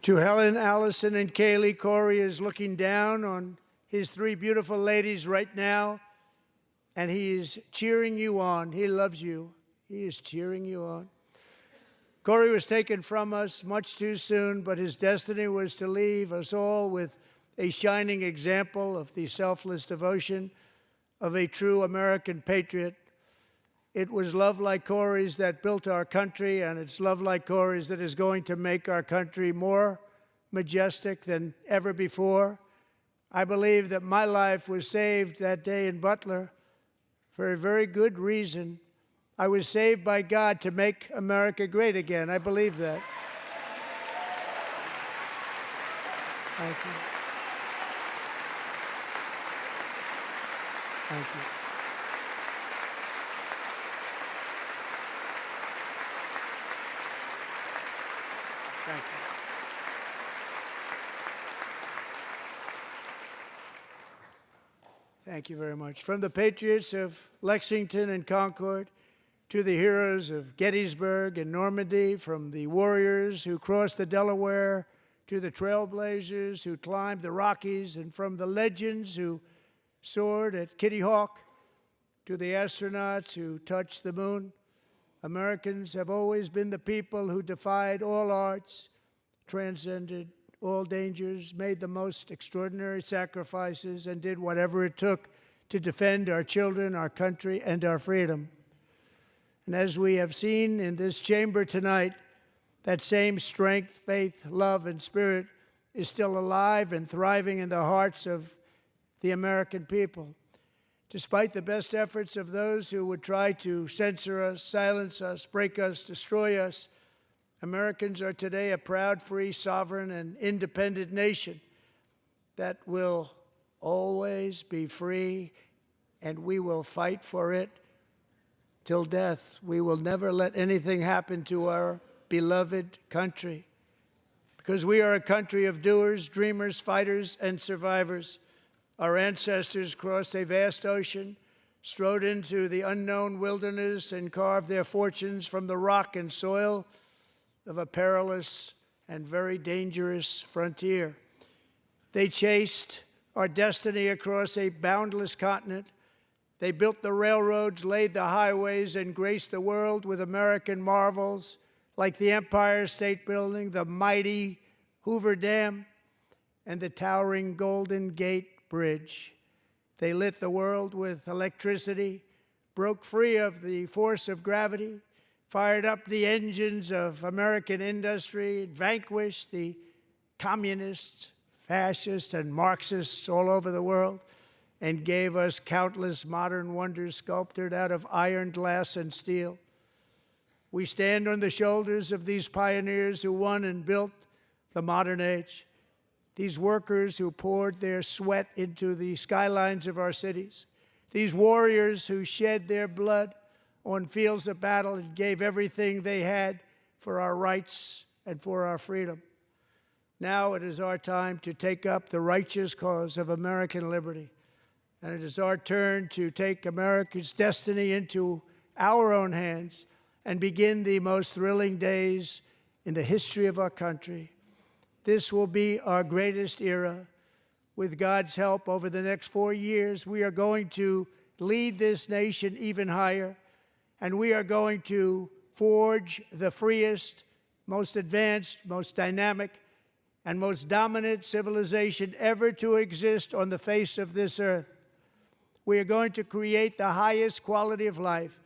S1: To Helen, Allison, and Kaylee, Corey is looking down on his 3 beautiful ladies right now, and he is cheering you on. He loves you. He is cheering you on. Corey was taken from us much too soon, but his destiny was to leave us all with a shining example of the selfless devotion of a true American patriot. It was love like Corey's that built our country, and it's love like Corey's that is going to make our country more majestic than ever before. I believe that my life was saved that day in Butler for a very good reason. I was saved by God to make America great again. I believe that. Thank you. Thank you. Thank you. Thank you very much. From the patriots of Lexington and Concord to the heroes of Gettysburg and Normandy, from the warriors who crossed the Delaware to the trailblazers who climbed the Rockies, and from the legends who soared at Kitty Hawk, to the astronauts who touched the moon. Americans have always been the people who defied all odds, transcended all dangers, made the most extraordinary sacrifices, and did whatever it took to defend our children, our country, and our freedom. And as we have seen in this chamber tonight, that same strength, faith, love, and spirit is still alive and thriving in the hearts of the American people. Despite the best efforts of those who would try to censor us, silence us, break us, destroy us, Americans are today a proud, free, sovereign, and independent nation that will always be free, and we will fight for it till death. We will never let anything happen to our beloved country, because we are a country of doers, dreamers, fighters, and survivors. Our ancestors crossed a vast ocean, strode into the unknown wilderness, and carved their fortunes from the rock and soil of a perilous and very dangerous frontier. They chased our destiny across a boundless continent. They built the railroads, laid the highways, and graced the world with American marvels like the Empire State Building, the mighty Hoover Dam, and the towering Golden Gate Bridge. They lit the world with electricity, broke free of the force of gravity, fired up the engines of American industry, vanquished the communists, fascists, and Marxists all over the world, and gave us countless modern wonders sculptured out of iron, glass, and steel. We stand on the shoulders of these pioneers who won and built the modern age. These workers who poured their sweat into the skylines of our cities. These warriors who shed their blood on fields of battle and gave everything they had for our rights and for our freedom. Now it is our time to take up the righteous cause of American liberty. And it is our turn to take America's destiny into our own hands and begin the most thrilling days in the history of our country. This will be our greatest era. With God's help, over the next 4 years, we are going to lead this nation even higher, and we are going to forge the freest, most advanced, most dynamic, and most dominant civilization ever to exist on the face of this earth. We are going to create the highest quality of life,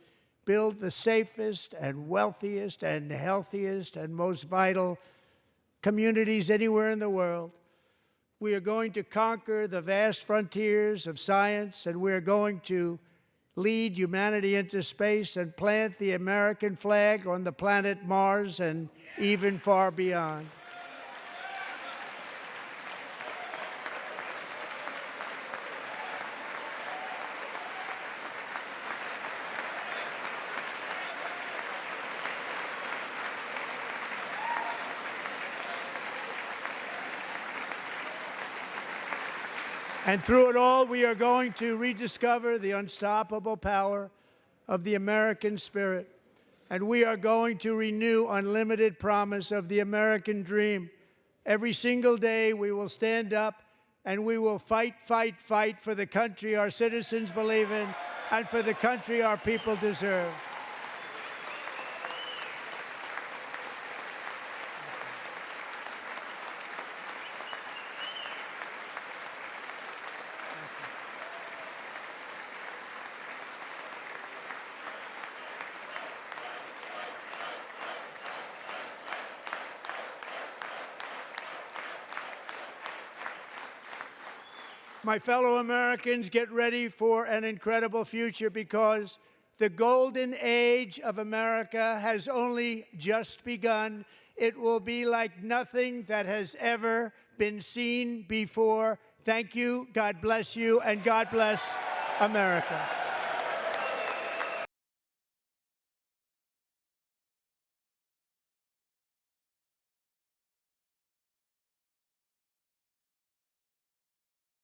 S1: build the safest and wealthiest and healthiest and most vital communities anywhere in the world. We are going to conquer the vast frontiers of science, and we are going to lead humanity into space and plant the American flag on the planet Mars and even far beyond. And through it all, we are going to rediscover the unstoppable power of the American spirit. And we are going to renew unlimited promise of the American dream. Every single day, we will stand up and we will fight, fight, fight for the country our citizens believe in and for the country our people deserve. My fellow Americans, get ready for an incredible future, because the golden age of America has only just begun. It will be like nothing that has ever been seen before. Thank you, God bless you, and God bless America.